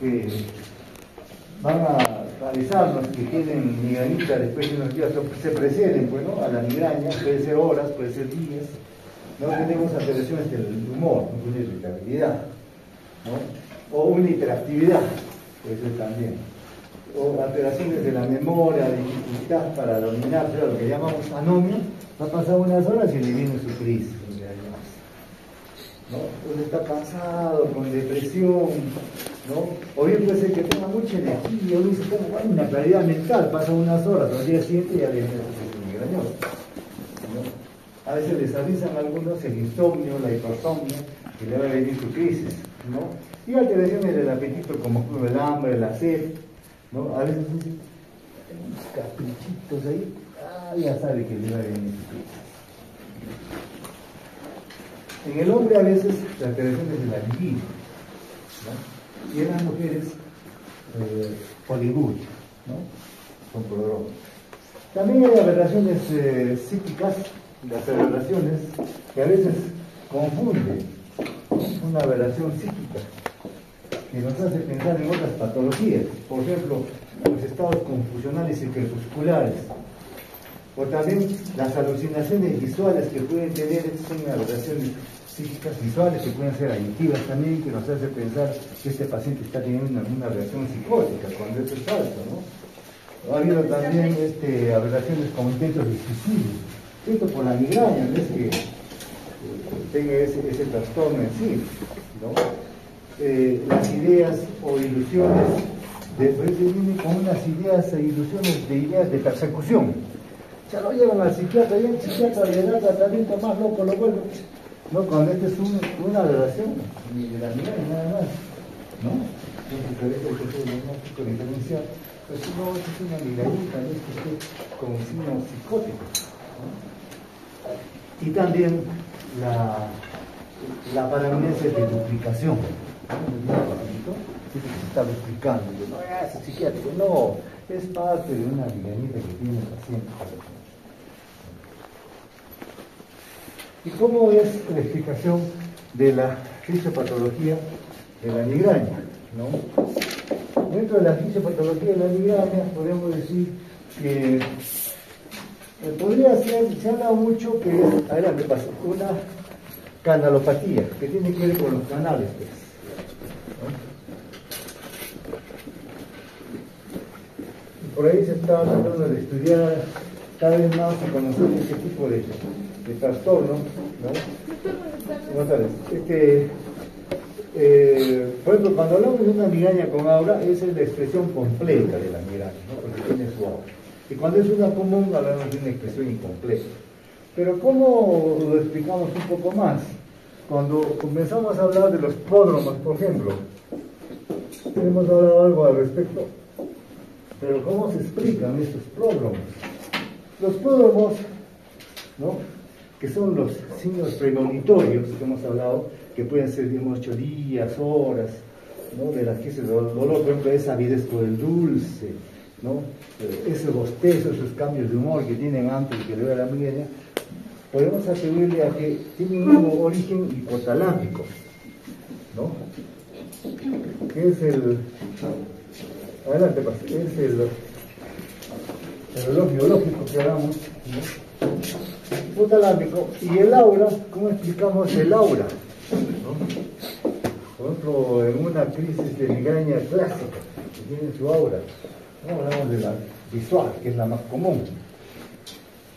que van a avisarnos que tienen migrañita después de unos días, se preceden, pues, ¿no?, a la migraña, puede ser horas, puede ser días. No tenemos alteraciones del humor, una irritabilidad, ¿no?, o una hiperactividad, puede ser también, o alteraciones de la memoria, dificultad para dominar, pero lo que llamamos anomia. Va a pasar unas horas y le viene su crisis, ¿no? Entonces está cansado, con depresión, ¿no? O bien puede ser que tenga mucha energía, o dice, bueno, una claridad mental, pasa unas horas, al día siguiente ya viene su crisis migrañosa, ¿no? A veces les avisan a algunos el insomnio, la hipersomnia, que le va a venir su crisis, ¿no? Y alteraciones del apetito como el hambre, la sed, ¿no? A veces dicen, unos caprichitos ahí, ya sabe que le va a venir su crisis. En el hombre a veces las alteraciones de la libido, ¿no? Y en las mujeres poligur, ¿no?, con prodromo. También hay aberraciones psíquicas, las aberraciones que a veces confunden una aberración psíquica que nos hace pensar en otras patologías, por ejemplo, los estados confusionales y crepusculares, o también las alucinaciones visuales que pueden tener, son aberraciones psíquicas visuales que pueden ser adictivas también, que nos hace pensar que este paciente está teniendo una reacción psicótica, cuando eso es falso, ¿no? Ha habido también aberraciones como intentos de suicidio, esto por la migraña, no es que tenga ese trastorno en sí, ¿no? Las ideas o ilusiones, después vienen con unas ideas e ilusiones de ideas de persecución. Ya lo llevan al psiquiatra y el psiquiatra le da tratamiento más loco, lo vuelve. No, cuando esta es una aberración de la migraña nada más, ¿no? Entonces, a veces hay que hacer el diagnóstico diferencial, pues no, esto es una migrañita, no es que esté con signos psicóticos, ¿no? Y también la paramnesia de duplicación, ¿no? Se está duplicando, no es psiquiátrico, no, es parte de una migrañita que tiene el paciente. ¿Y cómo es la explicación de la fisiopatología de la migraña, ¿no? Dentro de la fisiopatología de la migraña podemos decir que podría ser, se habla mucho que es, adelante pasa, una canalopatía, que tiene que ver con los canales, pues, ¿no? Y por ahí se está tratando de estudiar cada vez más y conocer este tipo de trastorno, ¿no? Buenas tardes. Por ejemplo, cuando hablamos de una migraña con aura, esa es la expresión completa de la migraña, ¿no?, porque tiene su aura. Y cuando es una común, hablamos de una expresión incompleta. Pero ¿cómo lo explicamos un poco más? Cuando comenzamos a hablar de los pródromos, por ejemplo, hemos hablado algo al respecto, pero ¿cómo se explican estos pródromos? Los pródromos, ¿no?, que son los signos premonitorios que hemos hablado, que pueden ser, digamos, 8 días, horas, ¿no?, de las que ese dolor, por ejemplo, esa avidez por el dulce, ¿no?, ese bostezo, esos cambios de humor que tienen antes de que le vea la migraña, podemos atribuirle a que tienen un origen hipotalámico, ¿no?, que es adelante, es el reloj biológico que hablamos, ¿no?, hipotalámico. Y el aura, ¿cómo explicamos el aura? ¿No? Por ejemplo, en una crisis de migraña clásica, que tiene su aura, ¿no?, hablamos de la visual, que es la más común,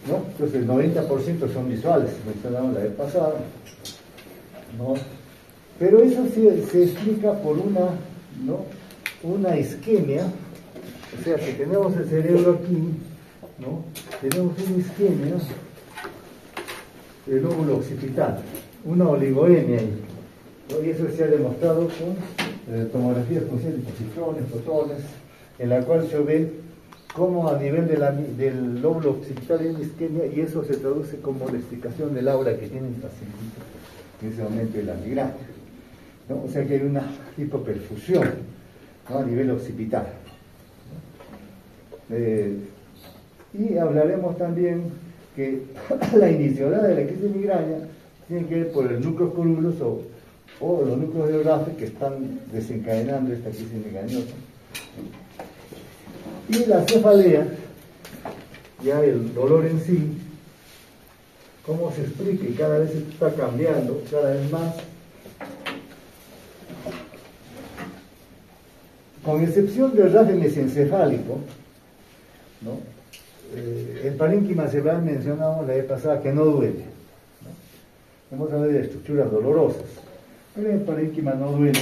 ¿no? Entonces el 90% son visuales, mencionamos la vez pasada, ¿no? Pero eso se explica por una isquemia, o sea que tenemos el cerebro aquí, ¿no? Tenemos una isquemia del lóbulo occipital, una oligoemia ahí, ¿no? Y eso se ha demostrado con tomografías funcionales de positrones, fotones, en la cual se ve cómo a nivel del lóbulo occipital hay una isquemia, y eso se traduce como la explicación del aura que tiene el paciente en ese momento de la migraña, ¿no? O sea que hay una hipoperfusión, ¿no?, a nivel occipital, ¿no? Y hablaremos también que la inicialidad de la crisis de migraña tiene que ver por el núcleo curuloso o los núcleos de RAF que están desencadenando esta crisis migrañosa. Y la cefalea, ya el dolor en sí, cómo se explica y cada vez está cambiando, cada vez más. Con excepción del RAF mesencefálico, ¿no? El parénquima cerebral mencionamos la vez pasada que no duele, ¿no? Hemos hablado de estructuras dolorosas, pero el parénquima no duele.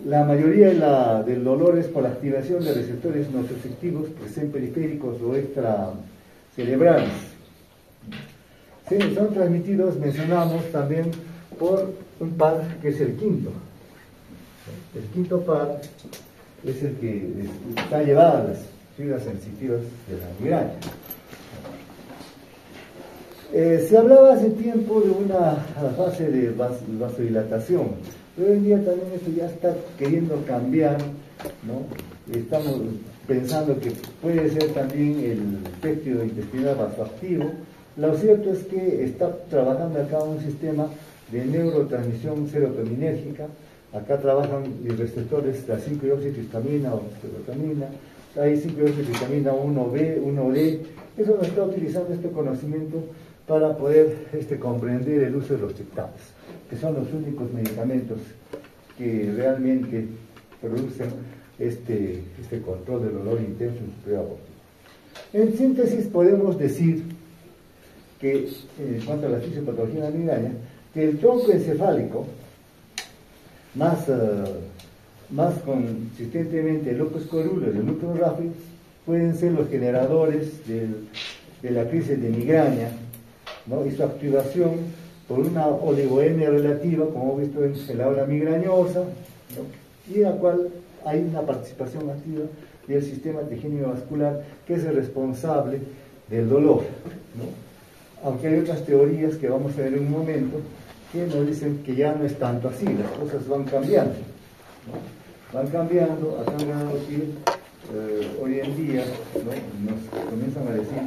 La mayoría del dolor es por la activación de receptores nociceptivos que sean periféricos o extracerebrales. Sí, son transmitidos, mencionamos también, por un par que es el quinto. El quinto par es el que está llevado a las fibras sensitivas de la migraña. Se hablaba hace tiempo de una fase de vasodilatación, pero hoy en día también esto ya está queriendo cambiar, ¿no? Estamos pensando que puede ser también el péptido intestinal vasoactivo. Lo cierto es que está trabajando acá un sistema de neurotransmisión serotoninérgica. Acá trabajan los receptores de la 5-hidroxihistamina o serotonina, hay 5-hidroxihistamina 1B, 1D. Eso nos está utilizando este conocimiento para poder comprender el uso de los triptanes, que son los únicos medicamentos que realmente producen este control del dolor intenso en su periodo abortivo. En síntesis, podemos decir que, en cuanto a la fisiopatología de la migraña, que el tronco encefálico, más consistentemente el locus coeruleus y el núcleo rápido, pueden ser los generadores de la crisis de migraña, ¿no? Y su activación por una oligoemia relativa, como hemos visto en la aura migrañosa, ¿no? Y en la cual hay una participación activa del sistema trigémino vascular, que es el responsable del dolor, ¿no? Aunque hay otras teorías que vamos a ver en un momento que nos dicen que ya no es tanto así, las cosas van cambiando, ¿no? Van cambiando a tal grado que hoy en día, ¿no? Nos comienzan a decir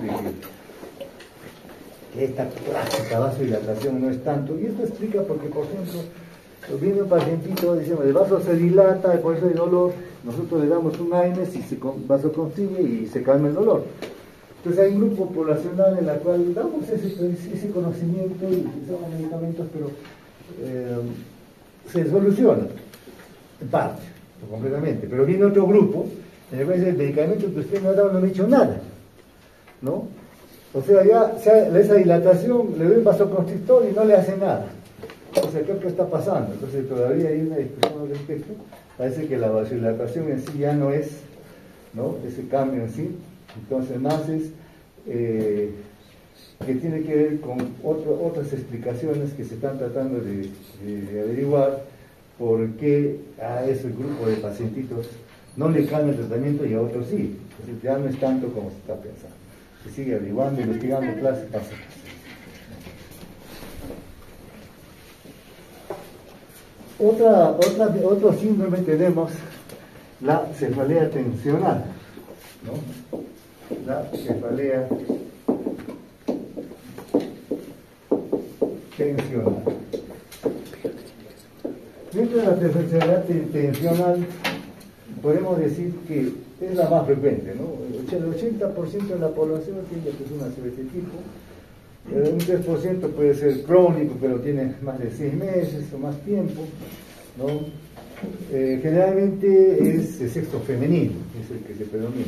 que esta clásica vasodilatación no es tanto, y esto explica porque, por ejemplo, viene un pacientito, decimos, el vaso se dilata, por eso hay dolor, nosotros le damos un AINES y se vasoconstriñe y se calma el dolor. Entonces hay un grupo poblacional en el cual damos ese conocimiento y utilizamos medicamentos, pero se soluciona, en parte, o completamente. Pero viene otro grupo en el cual dice, el medicamento que usted me ha dado no me ha hecho nada, ¿no? O sea, esa dilatación, le doy un vasoconstrictor y no le hace nada. O sea, ¿qué está pasando? Entonces todavía hay una discusión al respecto. Parece que la vasodilatación en sí ya no es, ¿no? Ese cambio en sí. Entonces, más es que tiene que ver con otras explicaciones que se están tratando de averiguar por qué a ese grupo de pacientitos no le cambia el tratamiento y a otros sí. Entonces, ya no es tanto como se está pensando. Se sigue averiguando, investigando, clase, pasa. Otro síndrome tenemos, la cefalea tensional, ¿no? La cefalea tensional. Dentro de la cefalea tensional podemos decir que es la más frecuente, ¿no? El 80% de la población tiene que es una de este tipo. Un 3% puede ser crónico, pero tiene más de 6 meses o más tiempo, ¿no? Generalmente es de sexo femenino, es el que se predomina,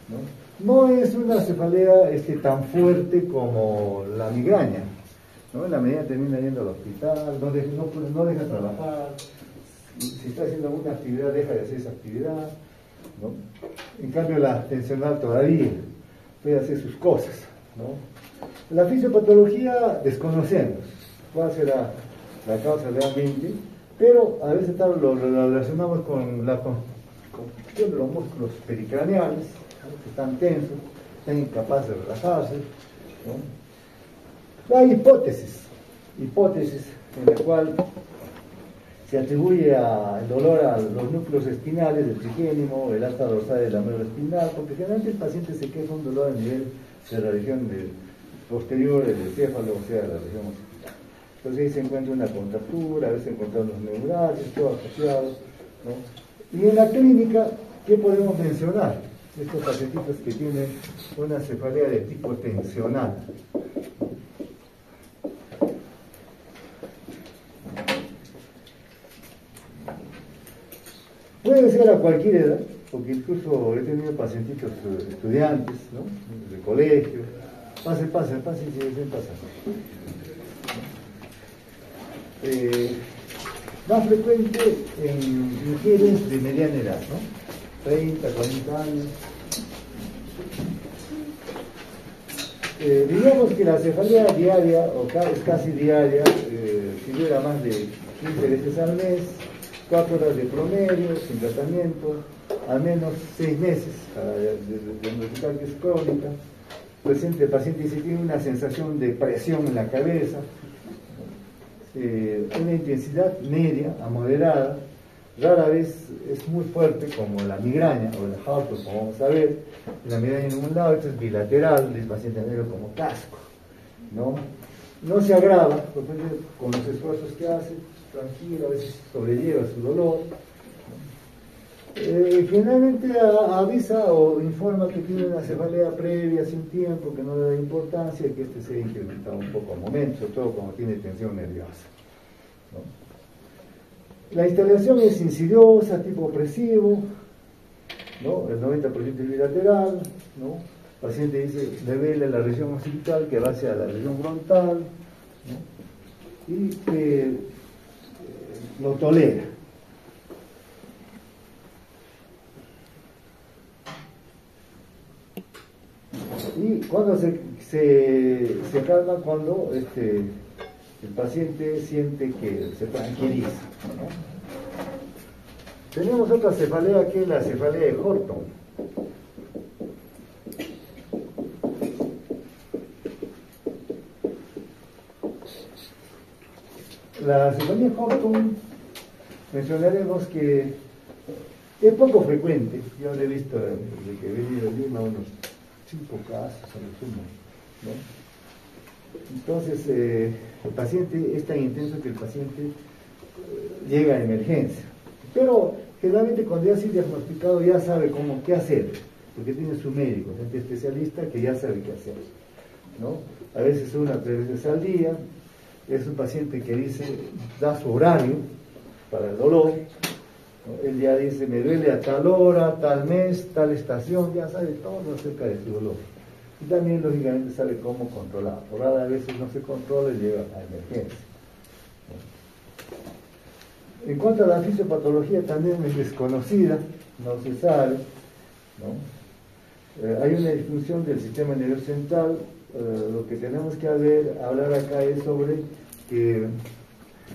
¿no? No es una cefalea tan fuerte como la migraña, ¿no? En la medida termina yendo al hospital, no deja trabajar, si está haciendo alguna actividad deja de hacer esa actividad, ¿no? En cambio la tensional todavía puede hacer sus cosas, ¿no? La fisiopatología desconocemos cuál será la causa realmente, pero a veces lo relacionamos con la constricción de los músculos pericraneales, ¿no? Que están tensos, están incapaces de relajarse, ¿no? Hay hipótesis en la cual se atribuye el dolor a los núcleos espinales del trigémino, el asta dorsal de la médula espinal, porque generalmente el paciente se queja de un dolor a nivel de la región posterior del encéfalo, o sea, de la región occipital. Entonces ahí se encuentra una contractura, a veces se encuentran los neurales, todo asociado, ¿no? Y en la clínica, ¿qué podemos mencionar? Estos pacientitos que tienen una cefalea de tipo tensional. Puede ser a cualquier edad, porque incluso he tenido pacientitos estudiantes, ¿no? De colegio. Pase, y se dicen pasar. Más frecuente en mujeres de mediana edad, ¿no? 30, 40 años. Digamos que la cefalea diaria, o es casi diaria, si dura más de 15 veces al mes, 4 horas de promedio, sin tratamiento, al menos 6 meses, para diagnosticar que es crónica. El paciente dice que tiene una sensación de presión en la cabeza, una intensidad media a moderada, rara vez es muy fuerte como la migraña o el Hartford, como vamos a ver. La migraña en un lado, esto es bilateral, el paciente negro como casco, no se agrava, con los esfuerzos que hace, tranquilo, a veces sobrelleva su dolor. Generalmente avisa o informa que tiene una cefalea previa hace un tiempo, que no le da importancia y que este se ha incrementado un poco al momento, sobre todo cuando tiene tensión nerviosa, ¿no? La instalación es insidiosa, tipo opresivo, ¿no? El 90% es bilateral, ¿no? El paciente dice, le duele la región occipital que va hacia la región frontal, ¿no? Y que lo tolera. Y cuando se calma, cuando el paciente siente que se tranquiliza, ¿no? Tenemos otra cefalea que es la cefalea de Horton. La cefalea de Horton mencionaremos que es poco frecuente. Yo lo he visto desde que he venido a Lima unos 5 casos a lo sumo, ¿no? Entonces el paciente es tan intenso que el paciente llega a emergencia, pero generalmente cuando ya ha sido diagnosticado ya sabe qué hacer, porque tiene su médico, gente especialista que ya sabe qué hacer, ¿no? A veces 1 o 3 veces al día. Es un paciente que da su horario para el dolor, ¿no? Él ya dice, me duele a tal hora, tal mes, tal estación, ya sabe todo acerca de su dolor. Y también, lógicamente, sabe cómo controlar. Por rara veces no se controla y llega a emergencia, ¿no? En cuanto a la fisiopatología, también es desconocida, no se sabe, ¿no? Hay una disfunción del sistema nervioso central. Lo que tenemos que hablar acá es sobre que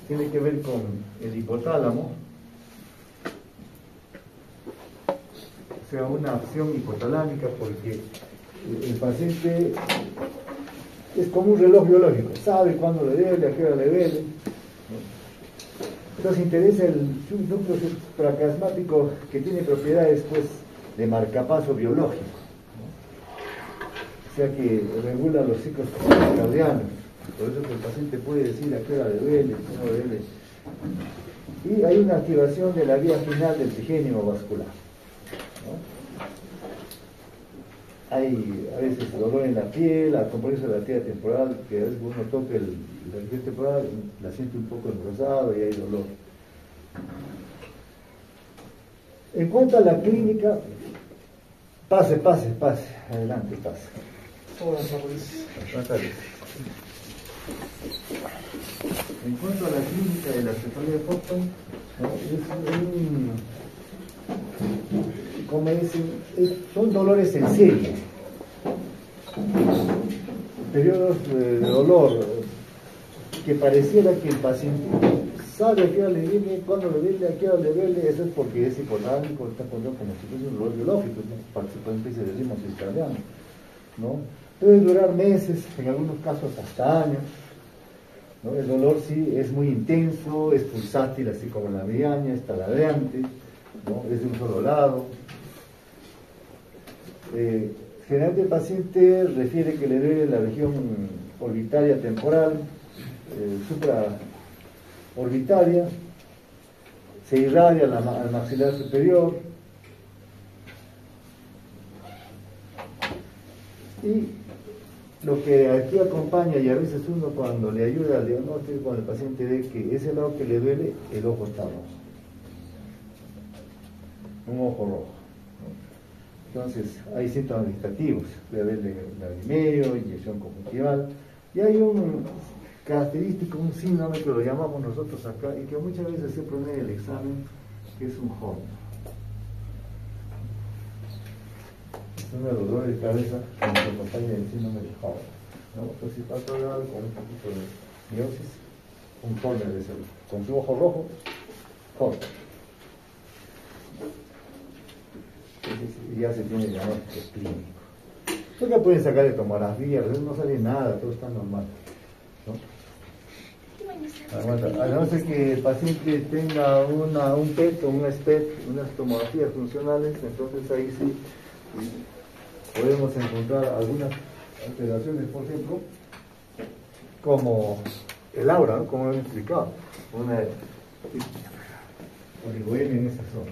tiene que ver con el hipotálamo, o sea, una acción hipotalámica, porque el paciente es como un reloj biológico, sabe cuándo le duele, a qué hora le duele, ¿no? Entonces interesa el núcleo supracasmático que tiene propiedades, pues, de marcapaso biológico, ¿no? O sea que regula los ciclos circadianos. Por eso que el paciente puede decir a qué hora le duele, qué no le duele. Y hay una activación de la vía final del trigémino vascular, ¿no? Hay a veces dolor en la piel, la componente de la tibia temporal, que a veces uno toca la tibia temporal, la siente un poco engrosado y hay dolor. En cuanto a la clínica, pase, adelante, pase. Buenas tardes. Buenas tardes. En cuanto a la clínica de la cefalea de Horton, como dicen, son dolores en serie, periodos de dolor que pareciera que el paciente sabe a qué hora le viene, cuándo le duele, a qué hora le duele. Eso es porque es hipotálico, está poniendo como si fuese un dolor biológico, ¿no? Participa en especie de ritmo circadiano, ¿no? Puede durar meses, en algunos casos hasta años, ¿no? El dolor sí es muy intenso, es pulsátil, así como la migraña, es taladraante, ¿no? Es de un solo lado. Generalmente el paciente refiere que le duele la región orbitaria temporal, supraorbitaria, se irradia al maxilar superior y lo que aquí acompaña, y a veces uno cuando le ayuda al diagnóstico, cuando el paciente ve que ese lado que le duele, el ojo está rojo, un ojo rojo, ¿no? Entonces hay síntomas vegetativos, puede haber lagrimerio, inyección conjuntival, y hay un característico, un síndrome que lo llamamos nosotros acá y que muchas veces se pone en el examen, que es un Horner. Es uno de los dolores de cabeza que nos acompaña el síndrome de Horner, ¿no? Entonces, si pasa algo con un poquito de miosis, un Horner es el, con su ojo rojo, Horner. Entonces, ya se tiene diagnóstico clínico. Porque pueden sacar de tomografía, no sale nada, todo está normal, ¿no? A no ser que el paciente tenga un PET o un SPET, unas tomografías funcionales, entonces ahí sí podemos encontrar algunas alteraciones, por ejemplo, como el aura, ¿no? Como he explicado, una oligoemia en esa zona.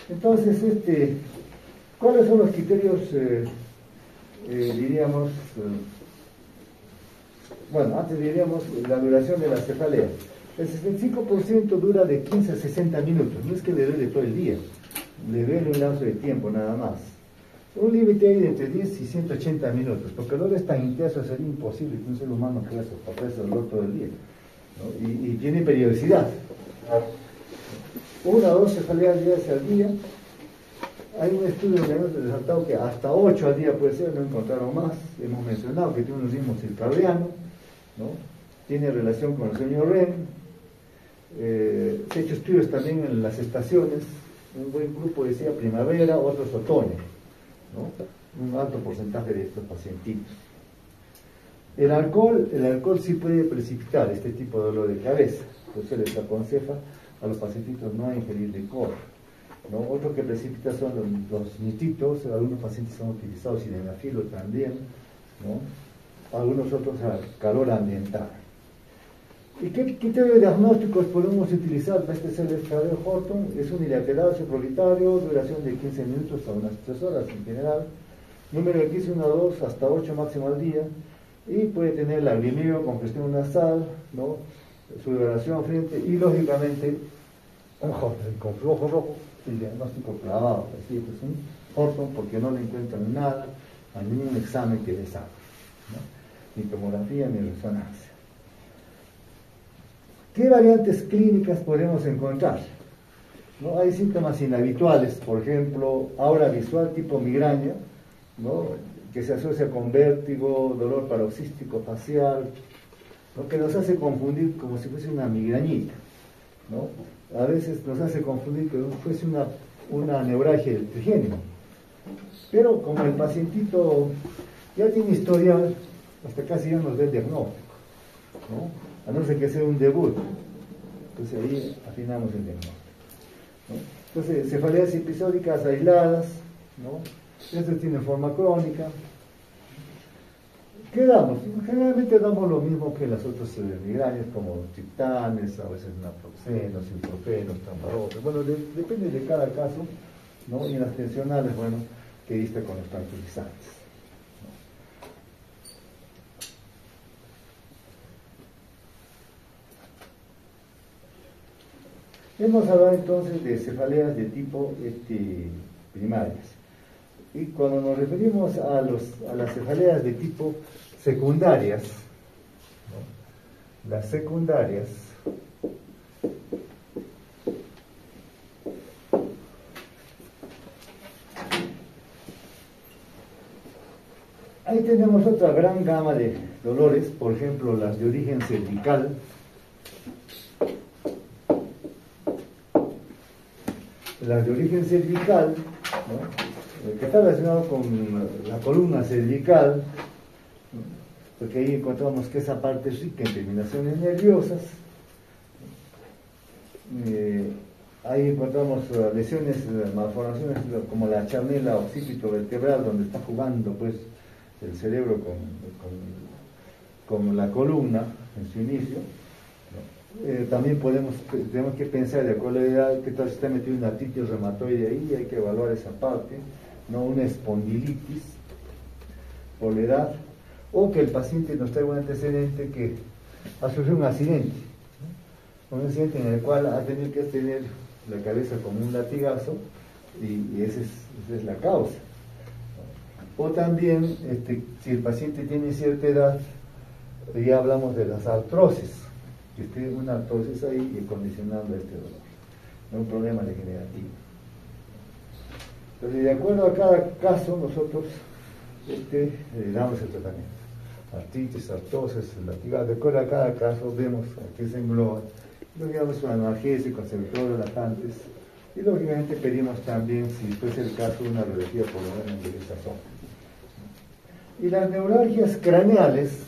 Entonces, ¿cuáles son los criterios, diríamos, bueno, antes diríamos la duración de la cefalea? El 65% dura de 15 a 60 minutos, no es que le duele todo el día, le duele un lapso de tiempo nada más. Un límite hay de entre 10 y 180 minutos, porque el dolor es tan intenso, sería imposible que un ser humano pueda soportar ese dolor todo el día, ¿no? Y tiene periodicidad. 1 o 2 cefaleas diarias al día. Hay un estudio que hemos resaltado que hasta 8 al día puede ser, no encontraron más. Hemos mencionado que tiene un ritmo circadiano, ¿no? Tiene relación con el sueño REM. Se han hecho estudios también en las estaciones. Un buen grupo decía primavera, otros otoño, ¿no? Un alto porcentaje de estos pacientitos. El alcohol sí puede precipitar este tipo de dolor de cabeza, por eso les aconseja a los pacientitos no ingerir licor, ¿no? Otro que precipita son los nitritos, algunos pacientes han utilizado sildenafilo también, ¿no? Algunos otros al calor ambiental. ¿Y qué criterio de diagnósticos podemos utilizar para este CLST de Horton? Es unilateral, suprolitario, duración de 15 minutos a unas 3 horas en general, número de 15, 1 a 2, hasta 8 máximo al día, y puede tener lagrimerio, congestión nasal, ¿no? Su duración frente, y lógicamente un Horton con flujo rojo, el diagnóstico clavado, es decir, es un Horton porque no le encuentran nada a ningún examen que les haga, ¿no? Ni tomografía ni resonancia. ¿Qué variantes clínicas podemos encontrar? ¿No? Hay síntomas inhabituales, por ejemplo, aura visual tipo migraña, ¿no? Que se asocia con vértigo, dolor paroxístico facial, ¿no? Que nos hace confundir como si fuese una migrañita, ¿no? A veces nos hace confundir que fuese una neuralgia del trigémino. Pero como el pacientito ya tiene historial, hasta casi ya nos da el diagnóstico, ¿no? A no ser que sea un debut, entonces ahí afinamos el diagnóstico, ¿no? Entonces, cefaleas episódicas aisladas, ¿no? Estas tienen forma crónica. ¿Qué damos? Generalmente damos lo mismo que las otras migrañas, como triptanes, a veces naproxenos, ibuprofenos, tambarones. Bueno, depende de cada caso, ¿no? Y en las tensionales, bueno, que dista con los tranquilizantes. Hemos hablado entonces de cefaleas de tipo primarias. Y cuando nos referimos a las cefaleas de tipo secundarias, ¿no? Las secundarias ahí tenemos otra gran gama de dolores, por ejemplo las de origen cervical, ¿no? Que está relacionado con la columna cervical, ¿no? Porque ahí encontramos que esa parte es rica en terminaciones nerviosas. Ahí encontramos lesiones, malformaciones como la charnela occipito vertebral, donde está jugando pues el cerebro con la columna en su inicio. También tenemos que pensar, de acuerdo a la edad, que tal si está metido una artritis reumatoide ahí, hay que evaluar esa parte, no una espondilitis por la edad, o que el paciente nos traiga un antecedente que ha sufrido un accidente en el cual ha tenido que tener la cabeza como un latigazo, y esa es la causa. O también, si el paciente tiene cierta edad, ya hablamos de las artrosis, que esté una artrosis ahí y condicionando este dolor, no un problema degenerativo. Entonces, de acuerdo a cada caso, nosotros damos el tratamiento. Artritis, artrosis, latigazo, de acuerdo a cada caso, vemos a qué se engloba. Lógicamente un analgésico, conservador, relajantes, y lógicamente pedimos también, si fuese el caso, una radiología por lo menos de esta zona. Y las neuralgias craneales,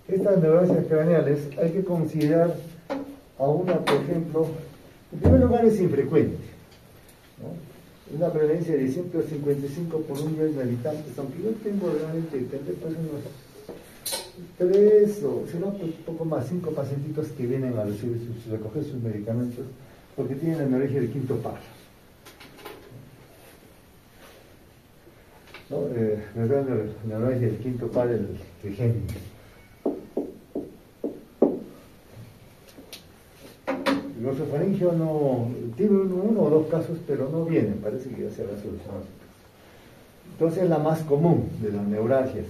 estas neuralgias craneales hay que considerar a una, por ejemplo, en primer lugar es infrecuente, ¿no? Una prevalencia de 155 por 1 millón de habitantes, aunque yo tengo realmente pues unos 3 o si no, pues poco más, 5 pacientitos que vienen a recoger sus medicamentos porque tienen la neuralgia del quinto par. ¿No? La neuralgia del quinto par, el trigémino. El glosofaringeo no tiene 1 o 2 casos, pero no vienen, parece que ya se habrá solucionado. Entonces es la más común de las neuralgias.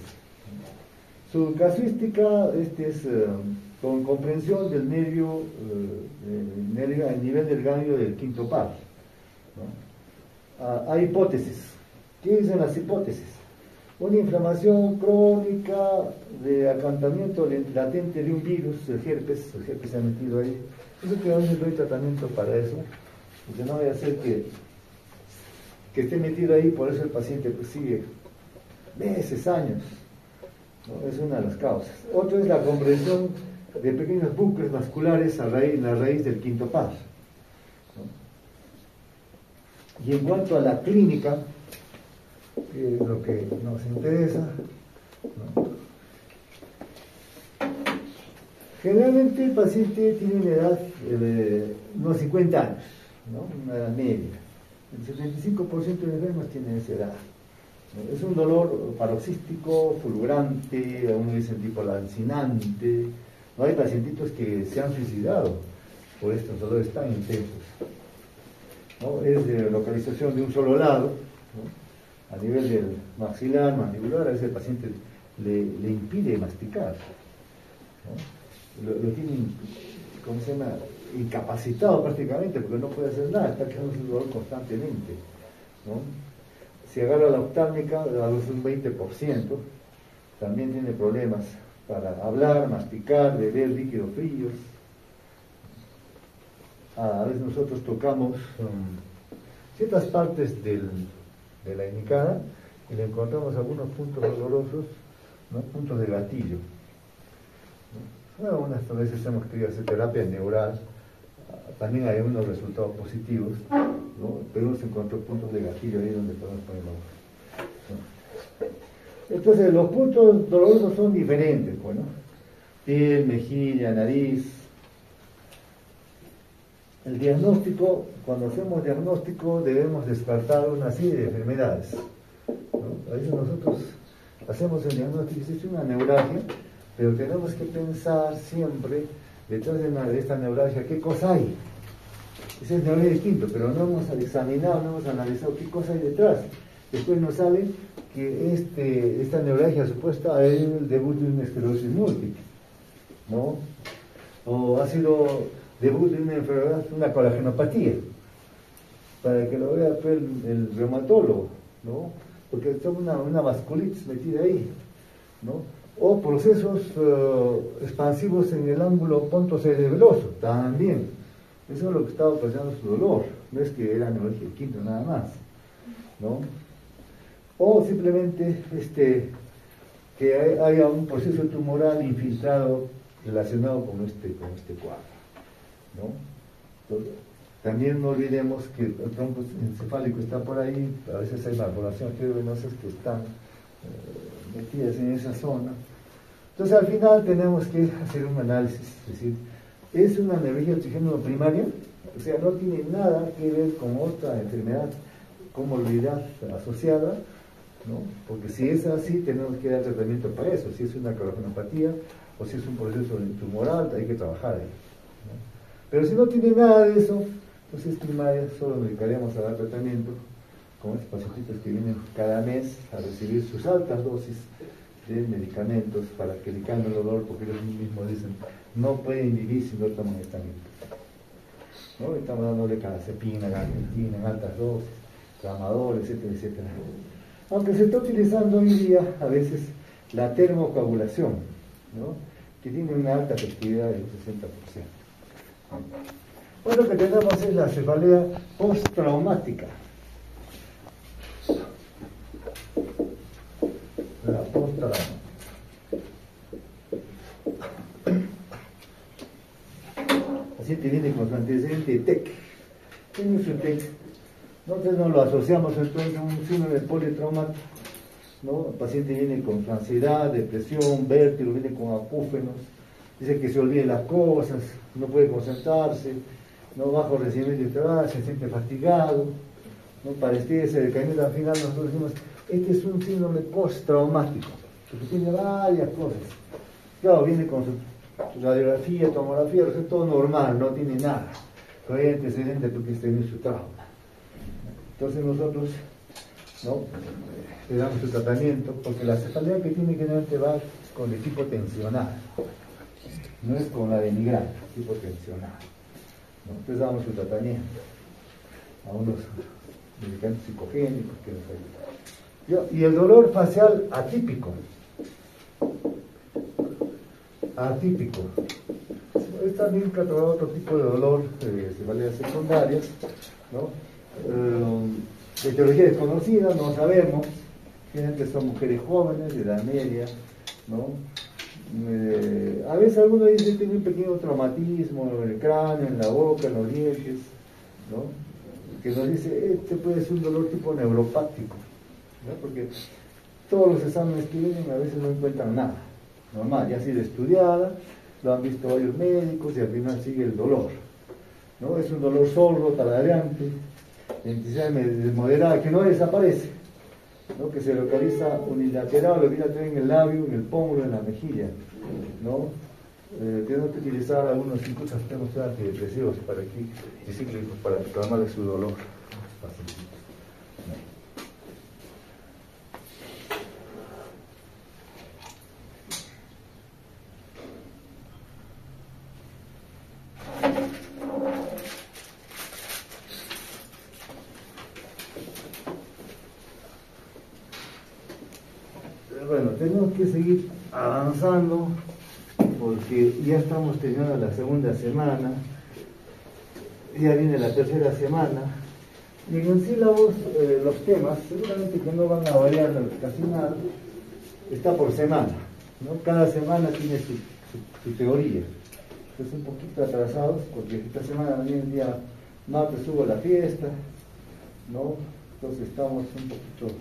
Su casuística es con comprensión del nervio, el nivel del ganglio del quinto par, ¿no? Hay hipótesis. ¿Qué dicen las hipótesis? Una inflamación crónica de acantamiento latente de un virus, el herpes se ha metido ahí. Eso que no doy tratamiento para eso, porque no vaya a ser que esté metido ahí, por eso el paciente pues sigue meses, años, ¿no? Es una de las causas. Otra es la compresión de pequeños bucles vasculares en la raíz del quinto par, ¿no? Y en cuanto a la clínica, que es lo que nos interesa, ¿no? Generalmente el paciente tiene una edad de unos 50 años, ¿no? Una edad media. El 75% de enfermos tienen esa edad, ¿no? Es un dolor paroxístico, fulgurante, aún dicen tipo lancinante. No hay pacientitos que se han suicidado por estos dolores tan intensos, ¿no? Es de localización de un solo lado, ¿no? A nivel del maxilar, mandibular, a veces el paciente le impide masticar, ¿no? Lo tienen, ¿cómo se llama?, incapacitado prácticamente, porque no puede hacer nada, está quedando su dolor constantemente, ¿no? Si agarra la oftálmica, a veces un 20%, también tiene problemas para hablar, masticar, beber líquidos fríos. A veces nosotros tocamos ciertas partes de la indicada y le encontramos algunos puntos dolorosos, ¿no? Puntos de gatillo. Bueno, unas veces hemos querido hacer terapia neural, también hay unos resultados positivos, ¿no? Pero se encontró puntos de gatillo ahí donde podemos poner la hoja, ¿no? Entonces los puntos dolorosos son diferentes, bueno, piel, mejilla, nariz. El diagnóstico, cuando hacemos diagnóstico debemos descartar una serie de enfermedades, ¿no? A veces nosotros hacemos el diagnóstico y se dice una neuralgia, pero tenemos que pensar siempre detrás de esta neuralgia qué cosa hay. Esa es neuralgia del quinto, pero no hemos examinado, no hemos analizado qué cosa hay detrás. Después nos sale que esta neuralgia supuesta es el debut de una esclerosis múltiple, ¿no? O ha sido debut de una enfermedad, una colagenopatía, para que lo vea pues, el reumatólogo, ¿no? Porque está una vasculitis metida ahí, ¿no? O procesos expansivos en el ángulo pontocerebroso, también. Eso es lo que estaba ocasionando su dolor, no es que era neuralgia del quinto nada más, ¿no? O simplemente que haya un proceso tumoral infiltrado relacionado con este cuadro, ¿no? Entonces, también no olvidemos que el tronco encefálico está por ahí, a veces hay malformaciones venosas que están metidas en esa zona. Entonces al final tenemos que hacer un análisis, es decir, ¿es una neuralgia trigémino primaria? O sea, no tiene nada que ver con otra enfermedad, comorbilidad asociada, ¿no? Porque si es así, tenemos que dar tratamiento para eso, si es una corajonopatía o si es un proceso tumoral, hay que trabajar ahí, ¿no? Pero si no tiene nada de eso, pues es primaria, solo nos dedicaríamos a dar tratamiento con estos pacientitos que vienen cada mes a recibir sus altas dosis de medicamentos para que le calmen el dolor, porque ellos mismos dicen, no pueden vivir si no toman medicamentos, ¿no? Estamos dándole canacepina, gabapentina en altas dosis, tramadol, etcétera, etcétera. Aunque se está utilizando hoy día a veces la termocoagulación, ¿no? Que tiene una alta efectividad del 60%. Bueno, lo que tenemos es la cefalea postraumática. La postraumática. El paciente viene con su antecedente TEC. ¿Qué es su TEC? Nosotros no lo asociamos entonces a un síndrome politraumático, ¿no? El paciente viene con ansiedad, depresión, vértigo, viene con acúfenos, dice que se olvida las cosas, no puede concentrarse, no bajo rendimiento de trabajo, se siente fatigado, no parestese, decaimiento. Al final nosotros decimos, este es un síndrome postraumático, porque tiene varias cosas. Claro, viene con su radiografía, tomografía, es todo normal, no tiene nada, pero hay antecedente porque está en su trauma. Entonces nosotros, ¿no?, le damos su tratamiento, porque la cefalea que tiene generalmente va con el tipo tensional, no es con la denigrante, tipo tensional, ¿no? Entonces damos su tratamiento a unos medicamentos psicogénicos que nos ayudan. Y el dolor facial atípico. Atípico. Es también catalogado otro tipo de dolor de cefaleas secundarias, ¿no? De etiología desconocida, no sabemos. Generalmente son mujeres jóvenes, de edad media, ¿no? A veces algunos dicen que tiene un pequeño traumatismo en el cráneo, en la boca, en los dientes, ¿no? Que nos dice, este puede ser un dolor tipo neuropático, ¿no? Porque todos los exámenes que vienen a veces no encuentran nada. Normal, ya ha sido estudiada, lo han visto varios médicos y al final sigue el dolor, ¿no? Es un dolor sordo, taladraante, de intensidad moderada, que no desaparece, ¿no? Que se localiza unilateral o bilateral en el labio, en el pómulo, en la mejilla, ¿no? Tenemos que utilizar algunos incluso sistemas antidepresivos para calmar su dolor. Bueno, tenemos que seguir avanzando porque ya estamos terminando la segunda semana, ya viene la tercera semana, y en el sílabus los temas seguramente que no van a variar casi nada, está por semana, ¿no? Cada semana tiene su teoría. Entonces un poquito atrasados porque esta semana también el día martes hubo la fiesta, ¿no? Entonces estamos un poquito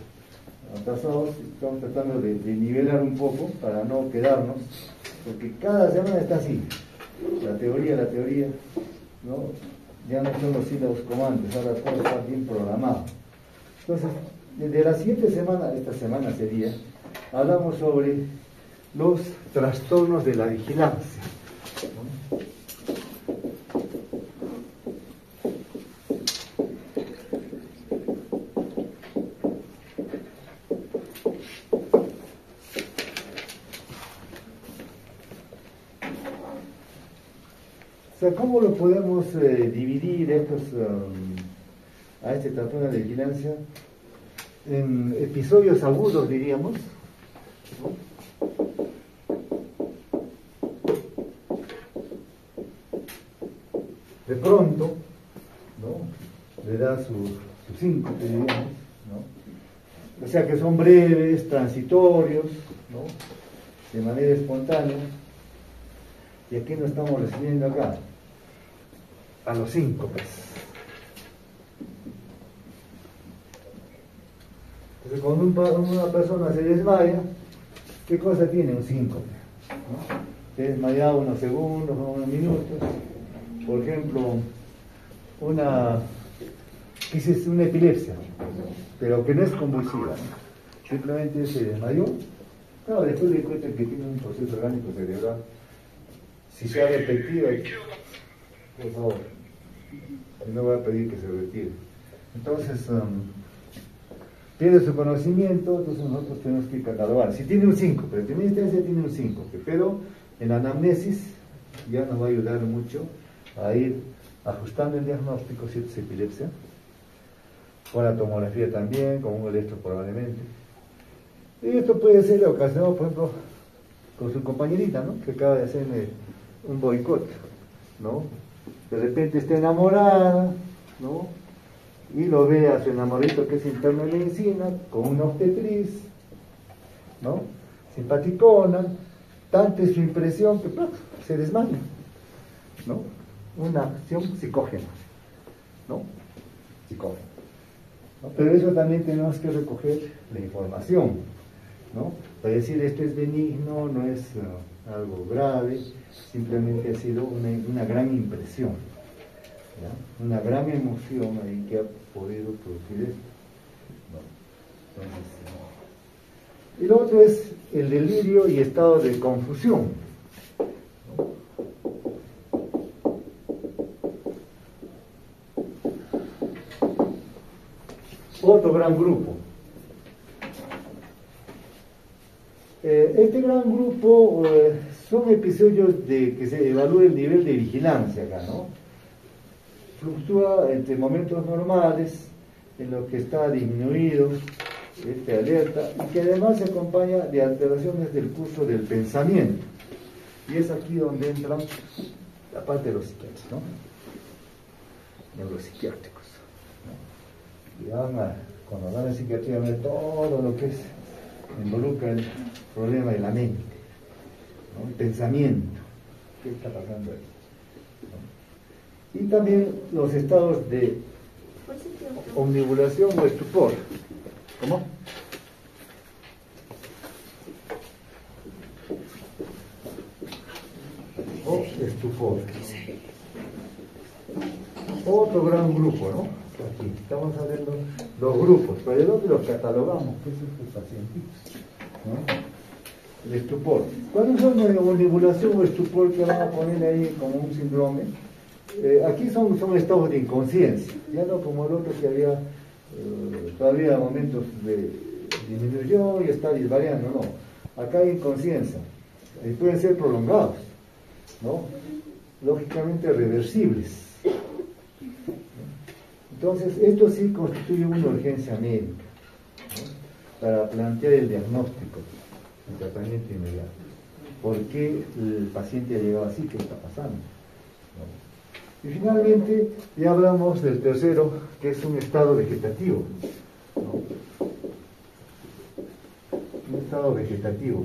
atrasados, estamos tratando de nivelar un poco para no quedarnos, porque cada semana está así, la teoría, ¿no? Ya no son los sílabos como antes, ahora todo está bien programado. Entonces, desde la siguiente semana, esta semana sería, hablamos sobre los trastornos de la vigilancia, ¿no? O sea, ¿cómo lo podemos dividir a este trastorno de vigilancia? En episodios agudos, diríamos, ¿no? De pronto, ¿no?, le da su síncope, diríamos, ¿no? O sea que son breves, transitorios, ¿no? De manera espontánea. Y aquí nos estamos recibiendo acá, a los síncopes. Entonces, cuando una persona se desmaya, ¿qué cosa tiene un síncope? ¿No? Se desmaya unos segundos, unos minutos. Por ejemplo, una epilepsia, pero que no es convulsiva, ¿no? Simplemente se desmayó. Claro, después le cuentan que tiene un proceso orgánico cerebral. Si se ha repetido, por favor, no voy a pedir que se retire. Entonces, pierde su conocimiento, entonces nosotros tenemos que catalogar. Si tiene un síncope, en primera instancia tiene un síncope, pero en la anamnesis ya nos va a ayudar mucho a ir ajustando el diagnóstico si es epilepsia, con la tomografía también, con un electro probablemente. Y esto puede ser ocasionado, por ejemplo, con su compañerita, ¿no? Que acaba de hacerme un boicot, ¿no? De repente está enamorada, ¿no? Y lo ve a su enamorito que es interno de medicina, con una obstetriz, ¿no? Simpaticona, tanta es su impresión que ¡plac! Se desmaya, ¿no? Una acción psicógena, ¿no? Psicógena, ¿no? Pero eso también tenemos que recoger la información, ¿no? Para decir esto es benigno, no es algo grave, simplemente ha sido una gran impresión, ¿ya? Una gran emoción ahí que ha podido producir esto, ¿no? Entonces, y lo otro es el delirio y estado de confusión, ¿no? Otro gran grupo. Este gran grupo son episodios de que se evalúa el nivel de vigilancia acá, ¿no? Fluctúa entre momentos normales, en los que está disminuido esta alerta, y que además se acompaña de alteraciones del curso del pensamiento. Y es aquí donde entran la parte de los psiquiatras, ¿no? Neuropsiquiátricos, ¿no? Y cuando hablan de psiquiatría, ven todo lo que involucra el problema de la mente, ¿no? El pensamiento. ¿Qué está pasando ahí? ¿No? Y también los estados de omnibulación o estupor. ¿Cómo? O estupor. Otro gran grupo, ¿no? Aquí estamos hablando los grupos, pero ¿de dónde los catalogamos? ¿Qué es estos pacientitos? ¿No? El estupor. ¿Cuáles son la omnibulación o estupor que van a poner ahí como un síndrome? Aquí son estados de inconsciencia, ya no como el otro que había todavía momentos de disminución y está disvariando, no. Acá hay inconsciencia, y pueden ser prolongados, ¿no? Lógicamente reversibles. Entonces, esto sí constituye una urgencia médica, ¿no? Para plantear el diagnóstico, el tratamiento inmediato. ¿Por qué el paciente ha llegado así? ¿Qué está pasando? ¿No? Y finalmente, ya hablamos del tercero, que es un estado vegetativo, ¿no? Un estado vegetativo.